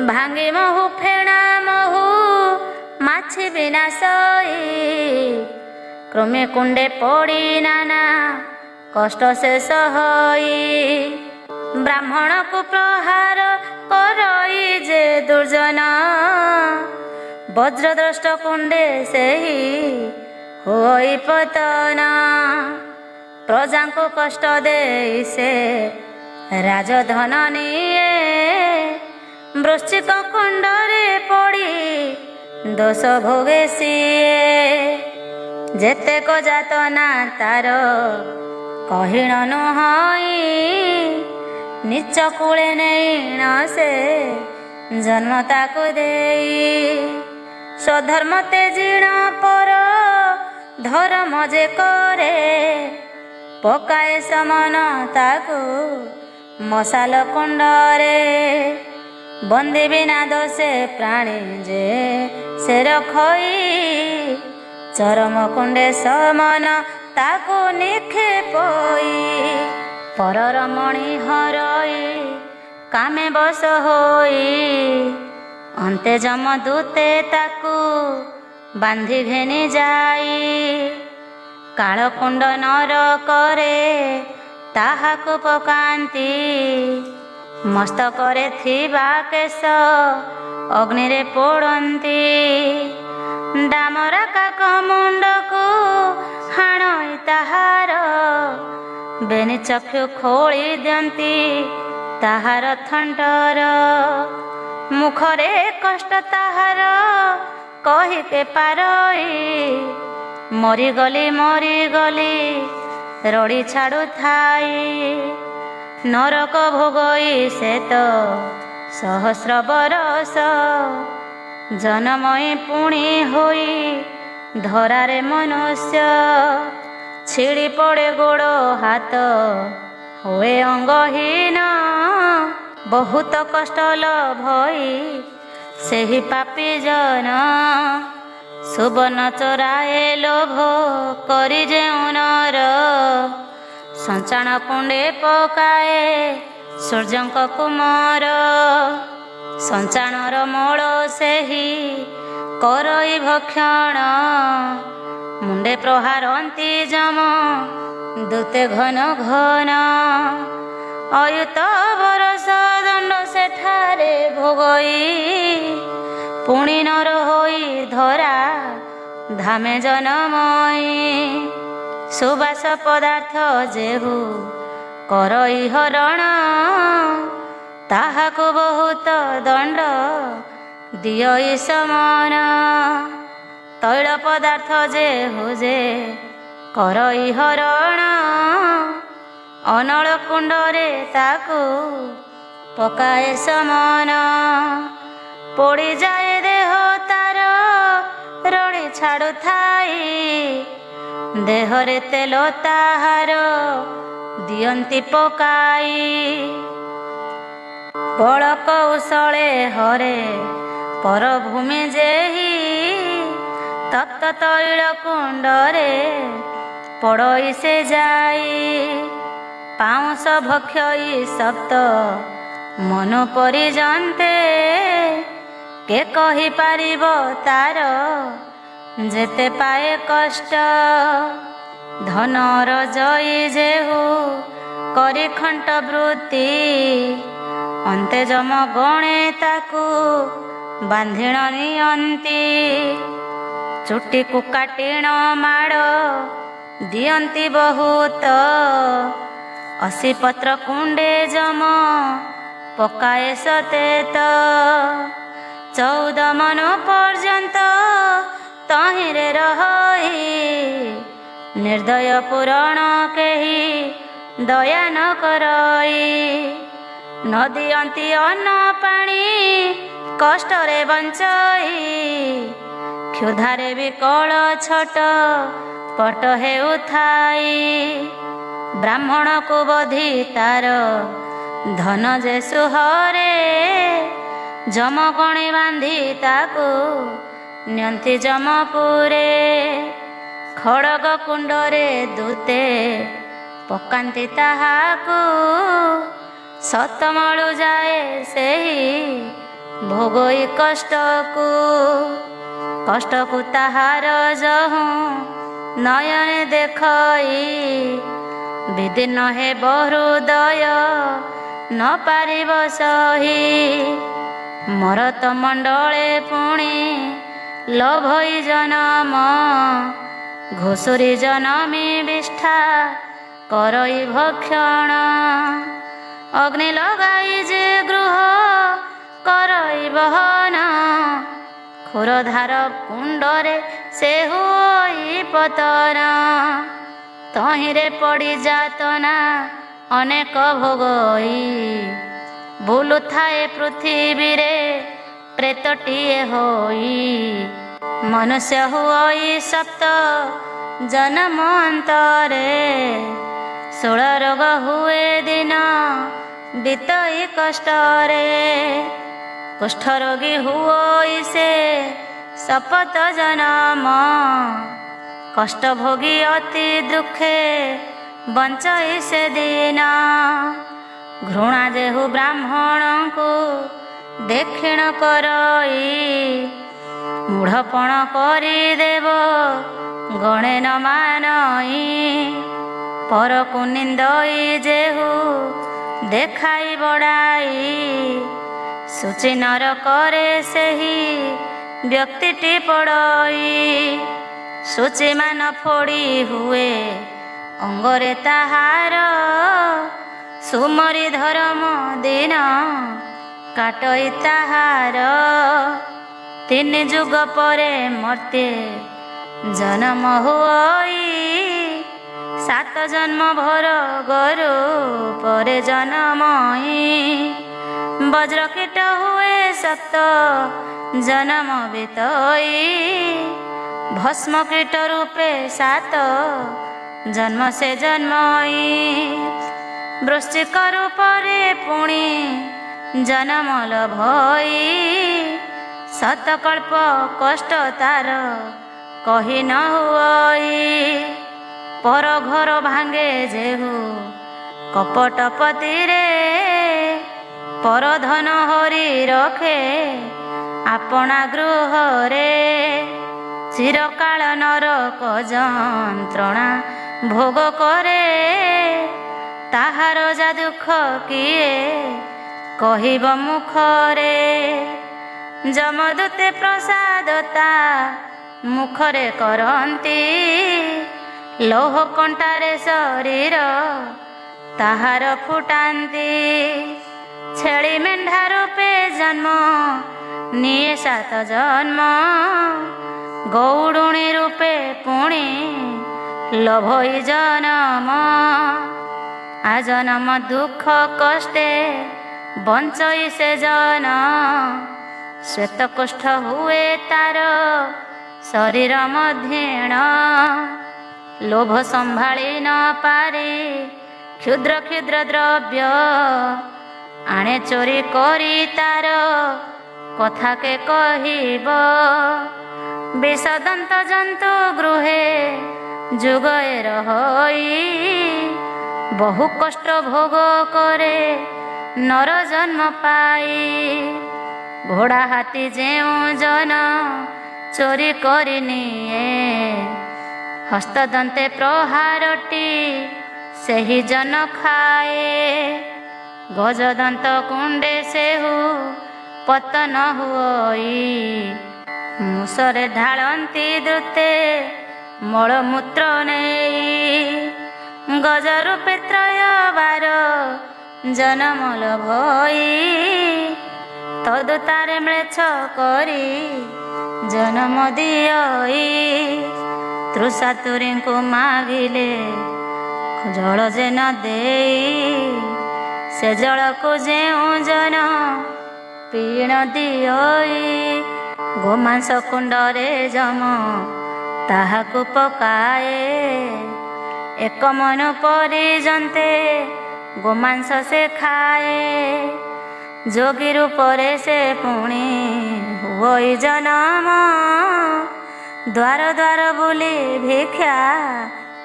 ଭାଙ୍ଗି ମହୁ ଫେଣା ମହୁ ମାଛି ବିନାଶଇ। କୃମି କୁଣ୍ଡେ ପଡ଼ି ନାନା କଷ୍ଟ ଶେଷ ହୋଇ। ବ୍ରାହ୍ମଣକୁ ପ୍ରହାର କରଇ ଯେ ଦୁର୍ଜନ। ବଜ୍ରଦ୍ରଷ୍ଟ କୁଣ୍ଡେ ସେହି ହୋଇ ପତନ। ପ୍ରଜାଙ୍କୁ କଷ୍ଟ ଦେଇ ସେ ରାଜଧନ ନିଏ। ବୃଶ୍ଚିକ କୁଣ୍ଡରେ ପଡ଼ି ଦୋଷ ଭୋଗେ ସିଏ। ଯେତେକ ଯାତନା ତାର କହିଣ ନୁହଁଇ। ନିଚ କୂଳେ ନେଇଣ ସେ ଜନ୍ମ ତାକୁ ଦେଇ। ସ୍ୱଧର୍ମ ତେଜିଣ ପର ଧର୍ମ ଯେ କରେ। ପକାଏ ସମନ ତାକୁ ମଶାଲ କୁଣ୍ଡରେ। ବନ୍ଦୀ ବିନା ଦୋଷେ ପ୍ରାଣୀ ଯେ ସେ ରଖଇ। ଚରମ କୁଣ୍ଡେ ସମନ ତାକୁ ନିକ୍ଷେପଇ। ପରର ମଣି ହରଇ କାମେ ବଶ ହୋଇ। ଅନ୍ତେ ଯମଦୂତେ ତାକୁ ବାନ୍ଧି ଘେନି ଯାଇ। କାଳକୁଣ୍ଡ ନରକରେ ତାହାକୁ ପକାନ୍ତି। ମସ୍ତକରେ ଥିବା କେଶ ଅଗ୍ନିରେ ପୋଡ଼ନ୍ତି। ଡାମରା କାକ ମୁଣ୍ଡକୁ ହାଣଇ ତାହାର। ବେନି ଚକ୍ଷୁ ଖୋଳି ଦିଅନ୍ତି ତାହାର ଥଣ୍ଟର। ମୁଖରେ କଷ୍ଟ ତାହାର କହିକେ ପାରଇ। ମରିଗଲି ମରିଗଲି ରଡ଼ି ଛାଡ଼ୁଥାଇ। ନରକ ଭୋଗଇ ସେ ତ ସହସ୍ର ବରଷ। ଜନମଇ ପୁଣି ହୋଇ ଧରାରେ ମନୁଷ୍ୟ। ଛିଡ଼ି ପଡ଼େ ଗୋଡ଼ ହାତ ହୁଏ ଅଙ୍ଗହୀନ। ବହୁତ କଷ୍ଟ ଭଇ ସେହି ପାପୀ ଜନ ସୁବର୍ଣ୍ଣ ଚୋରାଏ ଲୋଭ କରି ଯେଉଁ ନର ସଞ୍ଚାଣ କୁଣ୍ଡେ ପକାଏ ସୂର୍ଯ୍ୟଙ୍କ କୁମର ସଞ୍ଚାଣର ମୂଳ ସେହି କରଇ ଭକ୍ଷଣ ମୁଣ୍ଡେ ପ୍ରହାରନ୍ତି ଯମ ଦୂତେ ଘନ ଘନ ଅୟୁତ ବରଷ ଦଣ୍ଡ ସେଠାରେ ଭୋଗଇ ପୁଣି ନର ହୋଇ ଧରା ଧାମେ ଜନମଇ ସୁବାସ ପଦାର୍ଥ ଯେହୁ କରଇ ହରଣ ତାହାକୁ ବହୁତ ଦଣ୍ଡ ଦିଅଇ ସମାନ ତୈଳ ପଦାର୍ଥ ଯେହୁ ଯେ କରଇ ହରଣ ଅନଳ କୁଣ୍ଡରେ ତାକୁ ପକାଏ ସମାନ ପୋଡ଼ିଯାଏ ଦେହ ତାର ରଡ଼ି ଛାଡ଼ୁଥାଇ ଦେହରେ ତେଲ ତାହାର ଦିଅନ୍ତି ପକାଇ ବଳ କୌଶଳେ ହରେ ପରଭୂମି ଯେହି ତପ୍ତ ତୈଳ କୁଣ୍ଡରେ ପଡ଼ଇ ସେ ଯାଇ ପାଉଁଶ ଭକ୍ଷଇ ସପ୍ତ ମନ ପରିଜନ୍ତେ କେ କହିପାରିବ ତାର ଯେତେ ପାଏ କଷ୍ଟ ଧନର ଜୟୀ ଯେହୁ କରି ଖଣ୍ଟ ବୃତ୍ତି ଅନ୍ତେ ଯମ ଗଣେ ତାକୁ ବାନ୍ଧିଣ ନିଅନ୍ତି ଚୁଟିକୁ କାଟିଣ ମାଡ଼ ଦିଅନ୍ତି ବହୁତ 80 ପତ୍ର କୁଣ୍ଡେ ଯମ ପକାଏ ସତେତ 14 ମନ ପର୍ଯ୍ୟନ୍ତ ତହିଁରେ ରହି ନିର୍ଦ୍ଦୟ ପୂରଣ କେହି ଦୟା ନ କରଇ ନ ଦିଅନ୍ତି ଅନ୍ନ ପାଣି କଷ୍ଟରେ ବଞ୍ଚଇ କ୍ଷୁଧାରେ ବିକଳ ଛଟ ପଟ ହେଉଥାଇ ବ୍ରାହ୍ମଣକୁ ବଧି ତାର ଧନ ଯେ ସୁହରେ ଯମ ଗଣି ବାନ୍ଧି ତାକୁ ନିଅନ୍ତି ଯମପୁରେ ଖଡ଼ଗ କୁଣ୍ଡରେ ଦୂତେ ପକାନ୍ତି ତାହାକୁ ସତମଳୁ ଯାଏ ସେହି ଭୋଗଇ କଷ୍ଟକୁ ତାହାର ଯହୁଁ ନୟନେ ଦେଖଇ ବିଦୀର୍ଣ୍ଣ ହେବ ହୃଦୟ ନ ପାରିବ ସହି ମରତ ମଣ୍ଡଳେ ପୁଣି ଲୋଭଇ ଜନମ ଘୁଷୁରି ଜନମି ବିଷ୍ଠା କରଇ ଭକ୍ଷଣ ଅଗ୍ନି ଲଗାଇ ଯେ ଗୃହ କରଇ ବହନ ଖୁରଧାର କୁଣ୍ଡରେ ସେ ହୋଇ ପତନ ତହିଁରେ ପଡ଼ି ଯାତନା ଅନେକ ଭୋଗଇ ବୁଲୁଥାଏ ପୃଥିବୀରେ ପ୍ରେତଟିଏ ହୋଇ ମନୁଷ୍ୟ ହୁଅଇ ସପ୍ତ ଜନମ ଅନ୍ତରେ 16 ରୋଗ ହୁଏ ଦିନ ବିତଇ କଷ୍ଟରେ କୁଷ୍ଠ ରୋଗୀ ହୁଅଇ ସେ ଶପଥ ଜନମ କଷ୍ଟ ଭୋଗୀ ଅତି ଦୁଃଖେ ବଞ୍ଚଇ ସେ ଦିନ ଘୃଣା ଯେହୁ ବ୍ରାହ୍ମଣଙ୍କୁ ଦେଖିଣ କରଇ ମୂଢ଼ପଣ କରିଦେବ ଗଣେ ନ ମାନଇ ପରକୁ ନିନ୍ଦଇ ଯେହୁ ଦେଖାଇ ବଡ଼ାଇ ସୂଚି ନର କରେ ସେହି ବ୍ୟକ୍ତିଟି ପଡ଼ଇ ସୂଚିମାନ ଫୋଡ଼ି ହୁଏ ଅଙ୍ଗରେ ତାହାର ସୁମରି ଧର୍ମ ଦିନ କାଟଇ ତାହାର 3 ଯୁଗ ପରେ ମର୍ତ୍ତେ ଜନମ ହୁଅଇ 7 ଜନ୍ମ ଭର ଗରୁ ପରେ ଜନମଇ ବଜ୍ର କୀଟ ହୁଏ 7 ଜନମ ବିତଇ ଭସ୍ମ କୀଟ ରୂପେ 7 ଜନ୍ମ ସେ ଜନ୍ମଇ ବୃଶ୍ଚିକ ରୂପରେ ପୁଣି ଜନମଲ ଭଇ ଶତକଳ୍ପ କଷ୍ଟ ତାର କହି ନ ହୁଅଇ। ପର ଘର ଭାଙ୍ଗେ ଯେହୁ କପଟପତିରେ ପର ଧନ ହରି ରଖେ ଆପଣା ଗୃହରେ। ଚିରକାଳ ନରକ ଯନ୍ତ୍ରଣା ଭୋଗ କରେ ତାହାର ଯା ଦୁଃଖ କିଏ କହିବ ମୁଖରେ। ଯମଦୂତେ ପ୍ରସାଦ ତା ମୁଖରେ କରନ୍ତି ଲୌହ କଣ୍ଟାରେ ଶରୀର ତାହାର ଫୁଟାନ୍ତି। ଛେଳି ମେଣ୍ଢା ରୂପେ ଜନ୍ମ ନିଏ 7 ଜନ୍ମ ଗୌଡ଼ୁଣୀ ରୂପେ ପୁଣି ଲଭଇ ଜନମ। ଆଜନମ ଦୁଃଖ କଷ୍ଟେ ବଞ୍ଚଇ ସେ ଜନ ଶ୍ଵେତ କୁଷ୍ଠ ହୁଏ ତାର ଶରୀର ମଧ୍ୟେଣ। ଲୋଭ ସମ୍ଭାଳି ନ ପାରି କ୍ଷୁଦ୍ର କ୍ଷୁଦ୍ର ଦ୍ରବ୍ୟ ଆଣେ ଚୋରି କରି ତାର କଥାକେ କହିବ। ବିଷଦନ୍ତ ଜନ୍ତୁ ଗୃହେ ଯୁଗଏ ରହଇ ବହୁ କଷ୍ଟ ଭୋଗ କରେ ନର ଜନ୍ମ ପାଇ। ଘୋଡ଼ା ହାତୀ ଯେଉଁ ଜନ ଚୋରି କରି ନିଏ ହସ୍ତଦନ୍ତେ ପ୍ରହାରଟି ସେହି ଜନ ଖାଏ। ଗଜଦନ୍ତ କୁଣ୍ଡେ ସେହୁ ପତନ ହୁଅଇ ମୁସରେ ଢାଳନ୍ତି ଦ୍ରୁତେ ମଳମୂତ୍ର ନେଇ। ଗଜ ରୂପେ ତ୍ରୟ ବାର ଜନମଲ ଭଇ ତଦୁତାରେ ମ୍ଲେଚ୍ଛ କରି ଜନମ ଦିଅଇ। ତୃଷାତୁରୀଙ୍କୁ ମାଗିଲେ ଜଳ ଯେ ନ ଦେଇ ସେ ଜଳକୁ ଯେଉଁ ଜନ ପିଣ ଦିଅଇ। ଗୋମାଂସ କୁଣ୍ଡରେ ଯମ ତାହାକୁ ପକାଏ ଏକ ମନ ପରିଜନ୍ତେ ଗୋମାଂସ ସେ ଖାଏ। ଯୋଗୀ ରୂପରେ ସେ ପୁଣି ହୁଅଇ ଜନମ ଦ୍ୱାର ଦ୍ୱାର ବୁଲି ଭିକ୍ଷା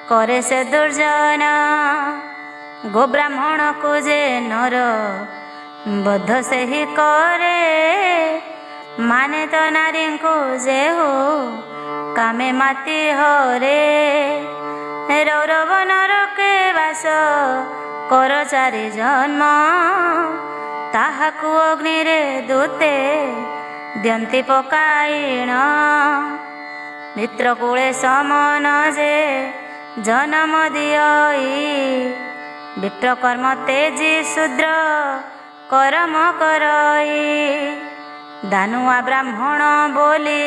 କରେ ସେ ଦୁର୍ଜନ। ଗୋବ୍ରାହ୍ମଣକୁ ଯେ ନର ବଧ ସେହି କରେ ମାନେ ତ ନାରୀଙ୍କୁ ଯେହୁ କାମେ ମାତି ହରେ। ରୌରବ ନରକେ ବାସ କର 4 ଜନ୍ମ ତାହାକୁ ଅଗ୍ନିରେ ଦୂତେ ଦିଅନ୍ତି ପକାଇଣ। ମିତ୍ରକୂଳେ ସମନ ଯେ ଜନମ ଦିଅଇ ବିପ୍ରକର୍ମ ତେଜି ଶୂଦ୍ର କରମ କରଇ। ଦାନୁଆ ବ୍ରାହ୍ମଣ ବୋଲି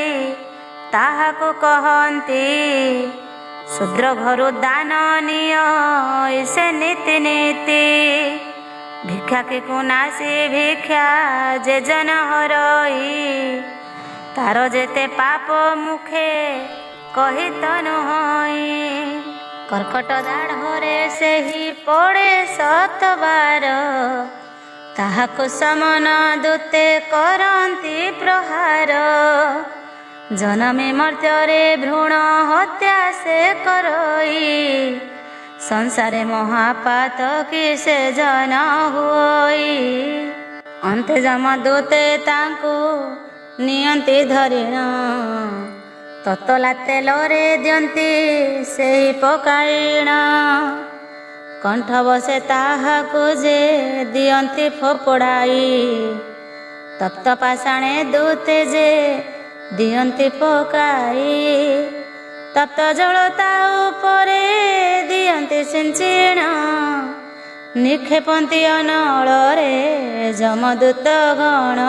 ତାହାକୁ କହନ୍ତି ଶୂଦ୍ର ଘରୁ ଦାନ ନିଅ ସେ ନୀତି ନୀତି। ଭିକ୍ଷାକିକୁ ନାସି ଭିକ୍ଷା ଯେ ଜନ ହରଇ ତାର ଯେତେ ପାପ ମୁଖେ କହି ତ ନୁହଇ। କର୍କଟ ଦାଢ଼ରେ ସେହି ପଡ଼େ 7 ବାର ତାହାକୁ ସମନ ଦୂତେ କରନ୍ତି ପ୍ରହାର। ଜନମି ମର୍ତ୍ତ୍ୟରେ ଭ୍ରୂଣ ହତ୍ୟା ସେ କରଇ ସଂସାରେ ମହାପାତ କି ସେ ଜନ ହୁଅଇ। ଅନ୍ତେ ଯମଦୂତେ ତାଙ୍କୁ ନିଅନ୍ତି ଧରିଣ ତତଲା ତେଲରେ ଦିଅନ୍ତି ସେହି ପକାଇଣ। କଣ୍ଠ ବସେ ତାହାକୁ ଯେ ଦିଅନ୍ତି ଫୋପଡ଼ାଇ ତପ୍ତ ପାଷାଣେ ଦୂତେ ଯେ ଦିଅନ୍ତି ପକାଇ। ତପ୍ତ ଜଳ ତା ଉପରେ ଦିଅନ୍ତି ସିଞ୍ଚିଣ ନିକ୍ଷେପନ୍ତି ଅନଳରେ ଯମଦୂତ ଗଣ।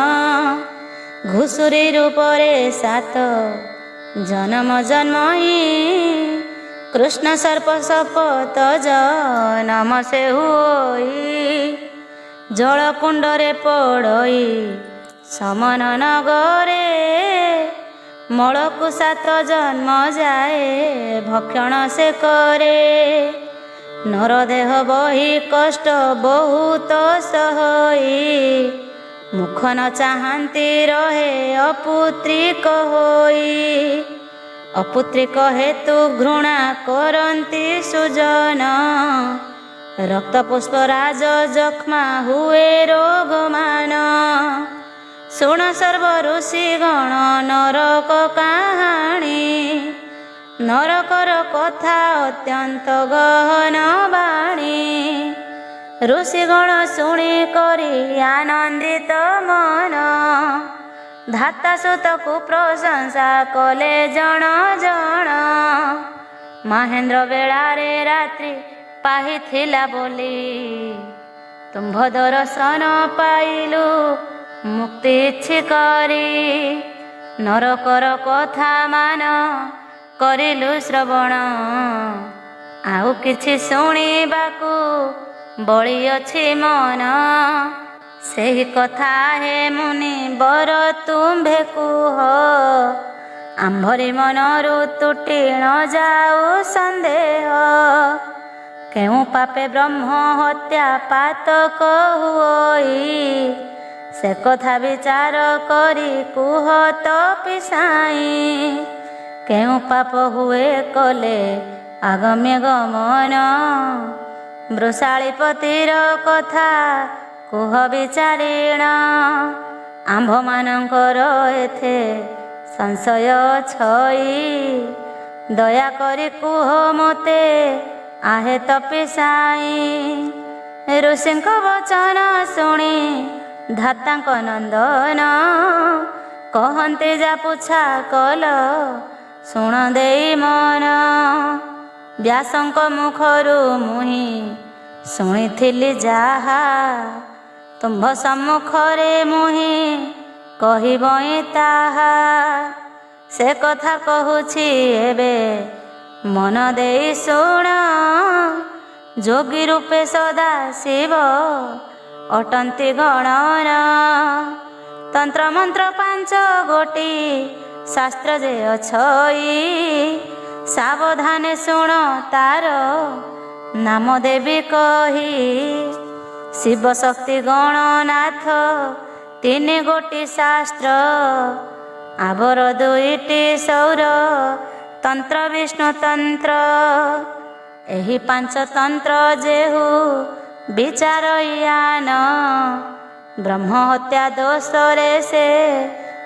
ଘୁଷୁରୀ ରୂପରେ 7 ଜନମ ଜନ୍ମଇ କୃଷ୍ଣ ସର୍ପ ଶପଥ ଜନମ ସେ ହୁଅଇ। ଜଳକୁଣ୍ଡରେ ପଡ଼ଇ ସମନ ନଗରେ ମଳକୁ 7 ଜନ୍ମ ଯାଏ ଭକ୍ଷଣ ସେ କରେ। ନରଦେହ ବହି କଷ୍ଟ ବହୁତ ସହଇ ମୁଖ ନ ଚାହାନ୍ତି ରହେ ଅପୁତ୍ରିକ ହୋଇ। ଅପୁତ୍ରିକ ହେତୁ ଘୃଣା କରନ୍ତି ସୁଜନ। ରକ୍ତ ପୁଷ୍ପରାଜ ଯକ୍ଷ୍ମା ହୁଏ ରୋଗମାନ। ଶୁଣ ସର୍ବ ଋଷିଗଣ ନରକ କାହାଣୀ। ନରକର କଥା ଅତ୍ୟନ୍ତ ଗହନ ବାଣୀ। ଋଷିଗଣ ଶୁଣି କରି ଆନନ୍ଦିତ ମନ। ଧାତା ସୁତକୁ ପ୍ରଶଂସା କଲେ ଜଣ ଜଣ। ମହେନ୍ଦ୍ର ବେଳାରେ ରାତ୍ରି ପାହିଥିଲା ବୋଲି। ତୁମ୍ଭ ଦର୍ଶନ ପାଇଲୁ ମୁକ୍ତି ଇଚ୍ଛି କରି। ନରକର କଥା ମାନ କରିଲୁ ଶ୍ରବଣ। ଆଉ କିଛି ଶୁଣିବାକୁ ବଳି ଅଛି ମନ। ସେହି କଥା ହେ ମୁନି ବର ତୁମ୍ଭେ କୁହ। ଆମ୍ଭରି ମନରୁ ତୁଟି ନ ଯାଉ ସନ୍ଦେହ। କେଉଁ ପାପେ ବ୍ରହ୍ମ ହତ୍ୟା ପାତକ ହୁଅଇ। ସେ କଥା ବିଚାର କରି କୁହ ତପିସାଇ। କେଉଁ ପାପ ହୁଏ କଲେ ଆଗମ୍ୟ ଗମନ। ବୃଷାଳୀପତିର କଥା କୁହ ବିଚାରିଣ। ଆମ୍ଭମାନଙ୍କର ଏଥେ ସଂଶୟ ଛଇ। ଦୟାକରି କୁହ ମୋତେ ଆହେ ତପିସାଇ। ଋଷିଙ୍କ ବଚନ ଶୁଣି ଧାତାଙ୍କ ନନ୍ଦନ। କହନ୍ତି ଯା ପୁଛା କଲ ଶୁଣ ଦେଇ ମନ। ବ୍ୟାସଙ୍କ ମୁଖରୁ ମୁହିଁ ଶୁଣିଥିଲି ଯାହା। ତୁମ୍ଭ ସମ୍ମୁଖରେ ମୁହିଁ କହିବଇଁ ତାହା। ସେ କଥା କହୁଛି ଏବେ ମନ ଦେଇ ଶୁଣ। ଯୋଗୀ ରୂପେ ସଦା ଶିବ ଅଟନ୍ତି ଗଣନ। ତନ୍ତ୍ର ମନ୍ତ୍ର ପାଞ୍ଚ ଗୋଟି ଶାସ୍ତ୍ର ଯେ ଅଛଇ। ସାବଧାନେ ଶୁଣ ତାର ନାମ ଦେବି କହି। ଶିବ ଶକ୍ତି ଗଣନାଥ ତିନି ଗୋଟି ଶାସ୍ତ୍ର। ଆବର ଦୁଇଟି ସୌର ତନ୍ତ୍ର ବିଷ୍ଣୁ ତନ୍ତ୍ର। ଏହି ପାଞ୍ଚ ତନ୍ତ୍ର ଯେହୁ ବିଚାରୟାନ। ବ୍ରହ୍ମ ହତ୍ୟା ଦୋଷରେ ସେ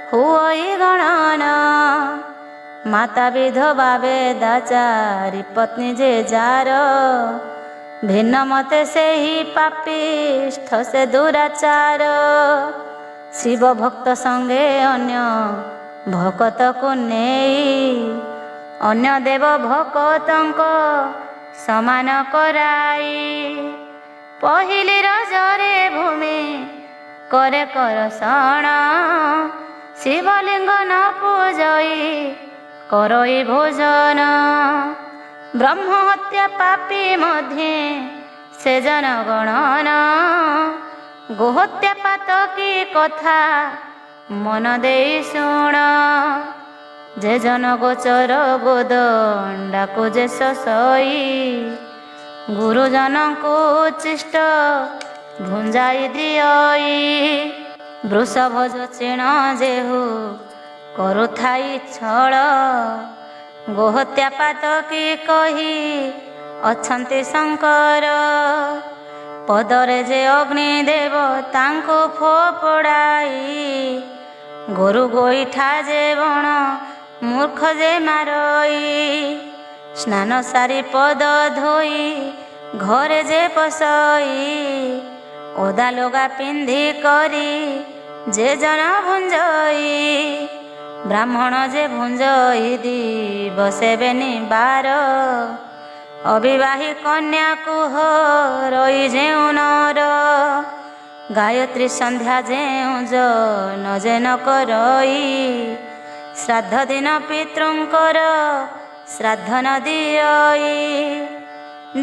ହୁଅଇ ଗଣନ। ମାତା ବିଧବା ବେଦାଚାରୀ ପତ୍ନୀ ଯେ ଯାର। ଭିନ୍ନ ମତେ ସେହି ପାପିଷ୍ଠ ସେ ଦୁରାଚାର। ଶିବ ଭକ୍ତ ସଙ୍ଗେ ଅନ୍ୟ ଭକତକୁ ନେଇ। ଅନ୍ୟ ଦେବ ଭକତଙ୍କ ସମାନ କରାଇ। ପହିଲି ରଜରେ ଭୂମି करे करसण। शिवलिंग न पूजई करई भोजन। ब्रह्म हत्या पापी मध्ये से जनगणन। गोहत्या पातकी कथा मन देई शुण। जे जन गोचर गोदंडा को जे ससई। गुरुजन को उच्चिष्ट भुंजाई दियई। वृषभज चिण जेहु करुथाई छळ। गोहत्या पातकी कही अछंती शंकर। पदरे जे अग्निदेव तांको फोपड़ाई। गोरु गोईठा जे बण मूर्ख जे मारई। स्नान सारी पद धोई घरे जे पसई। ओदा लोगा पिंधि करी जे जन भुंजई। ब्राह्मण जे भुंजई दी बसेबेनी बार। अविवाही कन्या कुह रई जेउ नर। गायत्री संध्या जेउ जन जे न करई। श्राद्ध दिन पितृंकर श्राद्ध न दियई।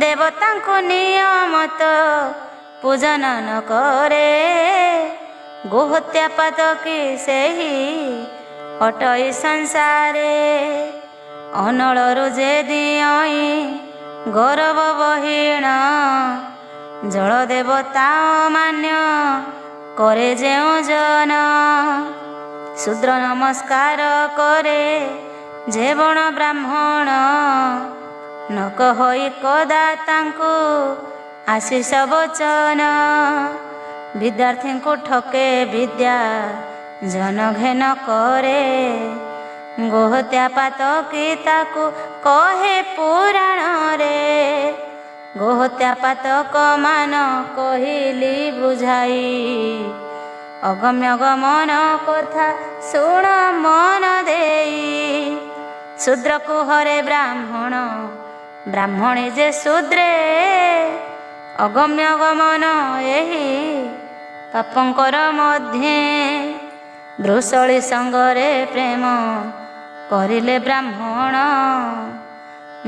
देवतांको नियमत पूजन न करे। गोहत्या पातकी सेही अटई संसारे। अनलरु जे दियई गौरव बहीण। जल देवता मान्य करे ଯେଉଁ ଜନ। ଶୂଦ୍ର ନମସ୍କାର କରେ ଯେ ବଣ ବ୍ରାହ୍ମଣ, ନ କହି କଦା ତାଙ୍କୁ ଆଶିଷ ବଚନ। ବିଦ୍ୟାର୍ଥୀଙ୍କୁ ଠକେ ବିଦ୍ୟା ଜନ ଘେନ କରେ, ଗୋହତ୍ୟା ପାତକୀ ତାକୁ କହେ ପୁରାଣରେ। ଗୋହତ୍ୟା ପାତକ ମାନ କହିଲି ବୁଝାଇ, ଅଗମ୍ୟ ଗମନ କଥା ଶୁଣ ମନ ଦେଇ। ଶୂଦ୍ରକୁ ହରେ ବ୍ରାହ୍ମଣ, ବ୍ରାହ୍ମଣୀ ଯେ ଶୂଦ୍ରେ, ଅଗମ୍ୟ ଗମନ ଏହି ପାପଙ୍କର ମଧ୍ୟେ। ବୃଷଳି ସଙ୍ଗରେ ପ୍ରେମ କରିଲେ ବ୍ରାହ୍ମଣ,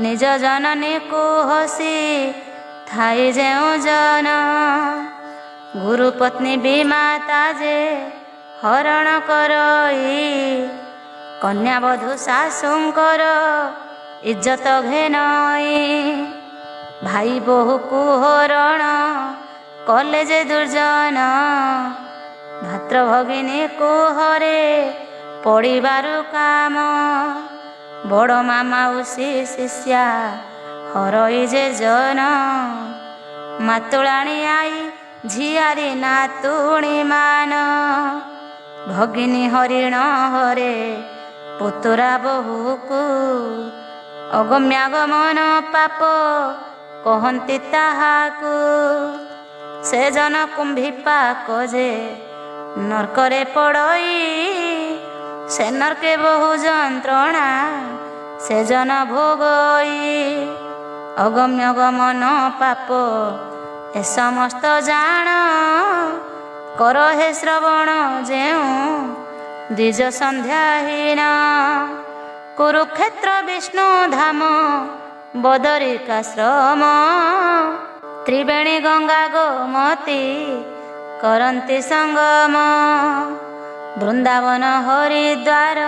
ନିଜ ଜନନୀକୁ ହସି ଥାଇ ଯେଉଁ ଜନ। ଗୁରୁ ପତ୍ନୀ ବିମାତା ଯେ ହରଣ କରଇ, କନ୍ୟା ବଧୂ ଶାଶୁଙ୍କର ଇଜ୍ଜତ ଘେନଇ। ଭାଇ ବୋହୂକୁ ହରଣ କଲେ ଯେ ଦୁର୍ଜନ, ଭାତ୍ର ଭଗିନୀକୁ ହରେ ପଡ଼ିବାରୁ କାମ। ବଡ଼ ମାଉସୀ ଶିଷ୍ୟା ହରଇ ଯେ ଜନ, ମାତୁଳାଣୀ ଆଇ ଝିଆରୀ ନାତୁଣୀ ମାନ। ଭଗିନୀ ହରିଣ ହରେ ପୁତୁରା ବୋହୂକୁ, ଅଗମ୍ୟାଗମନ ପାପ କହନ୍ତି ତାହାକୁ। ସେ ଜନ କୁମ୍ଭୀ ପାକ ଯେ ନର୍କରେ ପଡ଼ଇ, ସେ ନର୍କେ ବହୁ ଯନ୍ତ୍ରଣା ସେ ଜନ ଭୋଗଇ। ଅଗମ୍ୟ ଗମନ ପାପ ଏ ସମସ୍ତ ଜାଣ, କର ହେ ଶ୍ରବଣ ଯେଉଁ ଦ୍ୱିଜ ସନ୍ଧ୍ୟାହୀନ। କୁରୁକ୍ଷେତ୍ର ବିଷ୍ଣୁ ଧାମ ବଦରିକାଶ୍ରମ, ତ୍ରିବେଣୀ ଗଙ୍ଗା ଗୋମତୀ କରନ୍ତି ସଙ୍ଗମ। ବୃନ୍ଦାବନ ହରିଦ୍ୱାର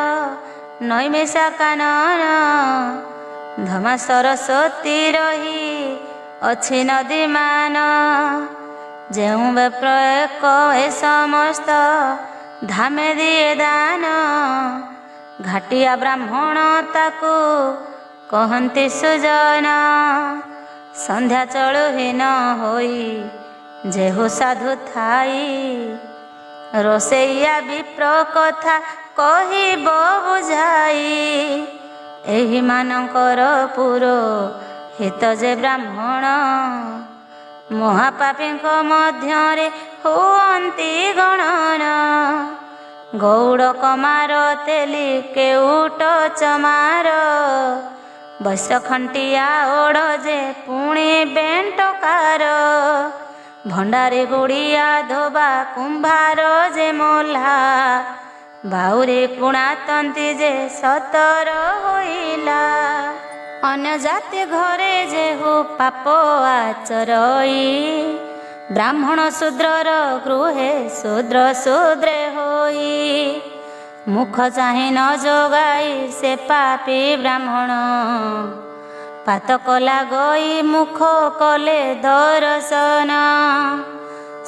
ନୈମିଷା କାନନ, ଧମା ସରସ୍ୱତୀ ରହି ଅଛି ନଦୀମାନ। ଯେଉଁ ବେପ୍ର ଏକ ଏ ସମସ୍ତ ଧାମେ ଦିଏ ଦାନ, ଘାଟିଆ ବ୍ରାହ୍ମଣ ତାକୁ କହନ୍ତି ସୁଜନ। ସନ୍ଧ୍ୟା ଚଳୁହୀନ ହୋଇ ଯେହୁ ସାଧୁ ଥାଇ, ରୋଷେଇଆ ବିପ୍ର କଥା କହିବ ବୁଝାଇ। ଏହି ମାନଙ୍କର ପୁରୋହିତ ଯେ ବ୍ରାହ୍ମଣ, ମହାପାପୀଙ୍କ ମଧ୍ୟରେ ହୁଅନ୍ତି ଗଣନ। ଗୌଡ଼ କମାର ତେଲି କେଉଟ ଚମାର, ବୈଶ୍ୟ ଖଣ୍ଟିଆ ଓଡ଼ ଯେ ପୁଣି ବେଣ୍ଟକାର। ଭଣ୍ଡାରୀ ଗୁଡ଼ିଆ ଧୋବା କୁମ୍ଭାର ଯେ ମୋଲା, ବାଉରୀ କୁଣା ତନ୍ତି ଯେ ସତର ହୋଇଲା। ଅନ୍ୟ ଜାତି ଘରେ ଯେହୁ ପାପ ଆଚରଇ, ବ୍ରାହ୍ମଣ ଶୂଦ୍ରର ଗୃହେ ଶୂଦ୍ର ଶୂଦ୍ରେ ହୋଇ। ମୁଖ ଚାହିଁ ନ ଯୋଗାଇ ସେ ପାପୀ ବ୍ରାହ୍ମଣ, ପାତକ ଲାଗଇ ମୁଖ କଲେ ଦର୍ଶନ।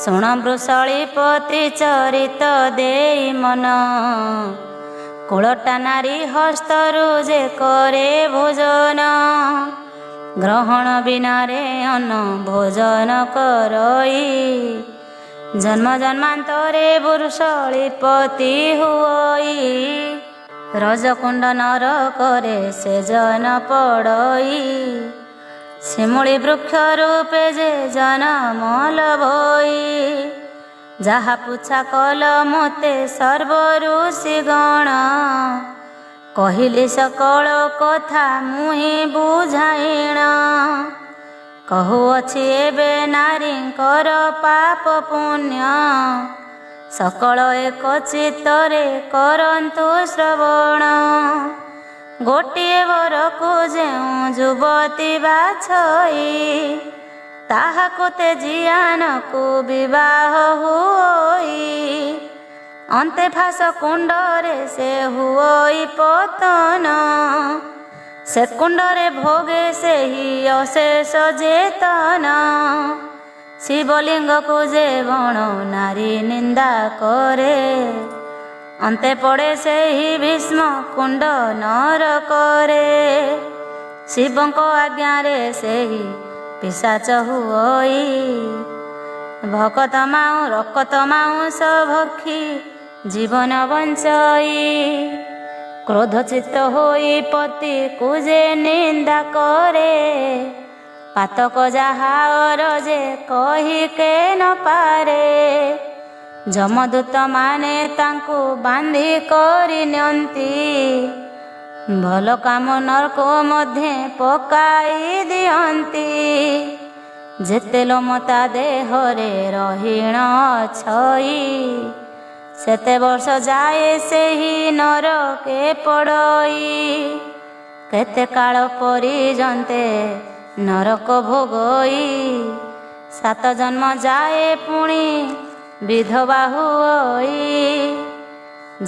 ଶୁଣ ବୃଷଳୀପତି ଚରିତ ଦେଇ ମନ, କୁଳଟା ନାରୀ ହସ୍ତରୁ ଯେ କରେ ଭୋଜନ। ଗ୍ରହଣ ବିନାରେ ଅନ୍ନ ଭୋଜନ କରଇ, ଜନ୍ମ ଜନ୍ମାନ୍ତରେ ବୃଷଳୀପତି ହୁଅଇ। ରଜକୁଣ୍ଡ ନରକରେ ସେ ଜନ ପଡ଼ଇ, ଶିମୁଳି ବୃକ୍ଷ ରୂପେ ଯେ ଜନମ ଲଭଇ। ଯାହା ପୁଛା କଲ ମୋତେ ସର୍ବ ଋଷି ଗଣ, କହିଲି ସକଳ କଥା ମୁହିଁ ବୁଝାଇଣ। କହୁଅଛି ଏବେ ନାରୀଙ୍କର ପାପ ପୁଣ୍ୟ, ସକଳ ଏକ ଚିତ୍ତରେ କରନ୍ତୁ ଶ୍ରବଣ। ଗୋଟିଏ ବରକୁ ଯେଉଁ ଯୁବତୀ ବାଛଇ, ତାହାକୁ ତେଜିଆନକୁ ବିବାହ ହୁଅଇ। ଅନ୍ତେ ଫାସ କୁଣ୍ଡରେ ସେ ହୁଅଇ ପତନ, ସେ କୁଣ୍ଡରେ ଭୋଗେ ସେହି ଅଶେଷ ଚେତନ। ଶିବଲିଙ୍ଗକୁ ଯେ ବଣ ନାରୀ ନିନ୍ଦା କରେ, ଅନ୍ତେ ପଡ଼େ ସେହି ଭୀଷ୍ମ କୁଣ୍ଡ ନରକରେ। ଶିବଙ୍କ ଆଜ୍ଞାରେ ସେହି ପିଶାଚ ହୁଅଇ, ଭକତ ମାଉ ରକତ ମାଉଁସ ଭକ୍ଷୀ ଜୀବନ ବଞ୍ଚଇ। କ୍ରୋଧଚିତ୍ତ ହୋଇ ପତିକୁ ଯେ ନିନ୍ଦା କରେ, ପାତକ ଯାହା ଅରଜେ କହି କେ ନ ପାରେ। ଯମଦୂତ ମାନେ ତାଙ୍କୁ ବାନ୍ଧି କରି ନିଅନ୍ତି, ଭଲ କାମ ନରକ ମଧ୍ୟ ପକାଇ ଦିଅନ୍ତି। ଯେତେ ଲୋମ ତା ଦେହରେ ରହିଣ ଛଇ, ସେତେ ବର୍ଷ ଯାଏ ସେହି ନରକେ ପଡ଼ଇ। କେତେ କାଳ ପର୍ଯ୍ୟନ୍ତେ ନରକ ଭୋଗଇ, 7 ଜନ୍ମ ଯାଏ ପୁଣି ବିଧବା ହୁଅଇ।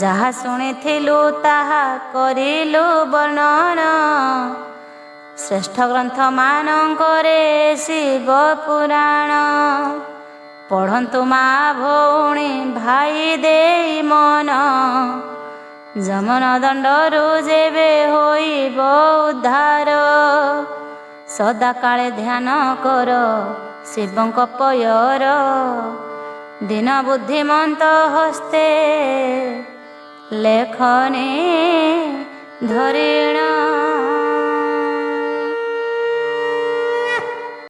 ଯାହା ଶୁଣିଥିଲୁ ତାହା କରିଲୁ ବର୍ଣ୍ଣନ, ଶ୍ରେଷ୍ଠ ଗ୍ରନ୍ଥ ମାନଙ୍କରେ ଶିବ ପୁରାଣ। ପଢ଼ନ୍ତୁ ମା ଭଉଣୀ ଭାଇ ଦେଇ ମନ, ଯମନ ଦଣ୍ଡରୁ ଯେବେ ହୋଇବ ଉଦ୍ଧାର। ସଦାକାଳେ ଧ୍ୟାନ କର ଶିବଙ୍କ ପୟର, ଦିନ ବୁଦ୍ଧିମନ୍ତ ହସ୍ତେ ଲେଖନି ଧରିଣ।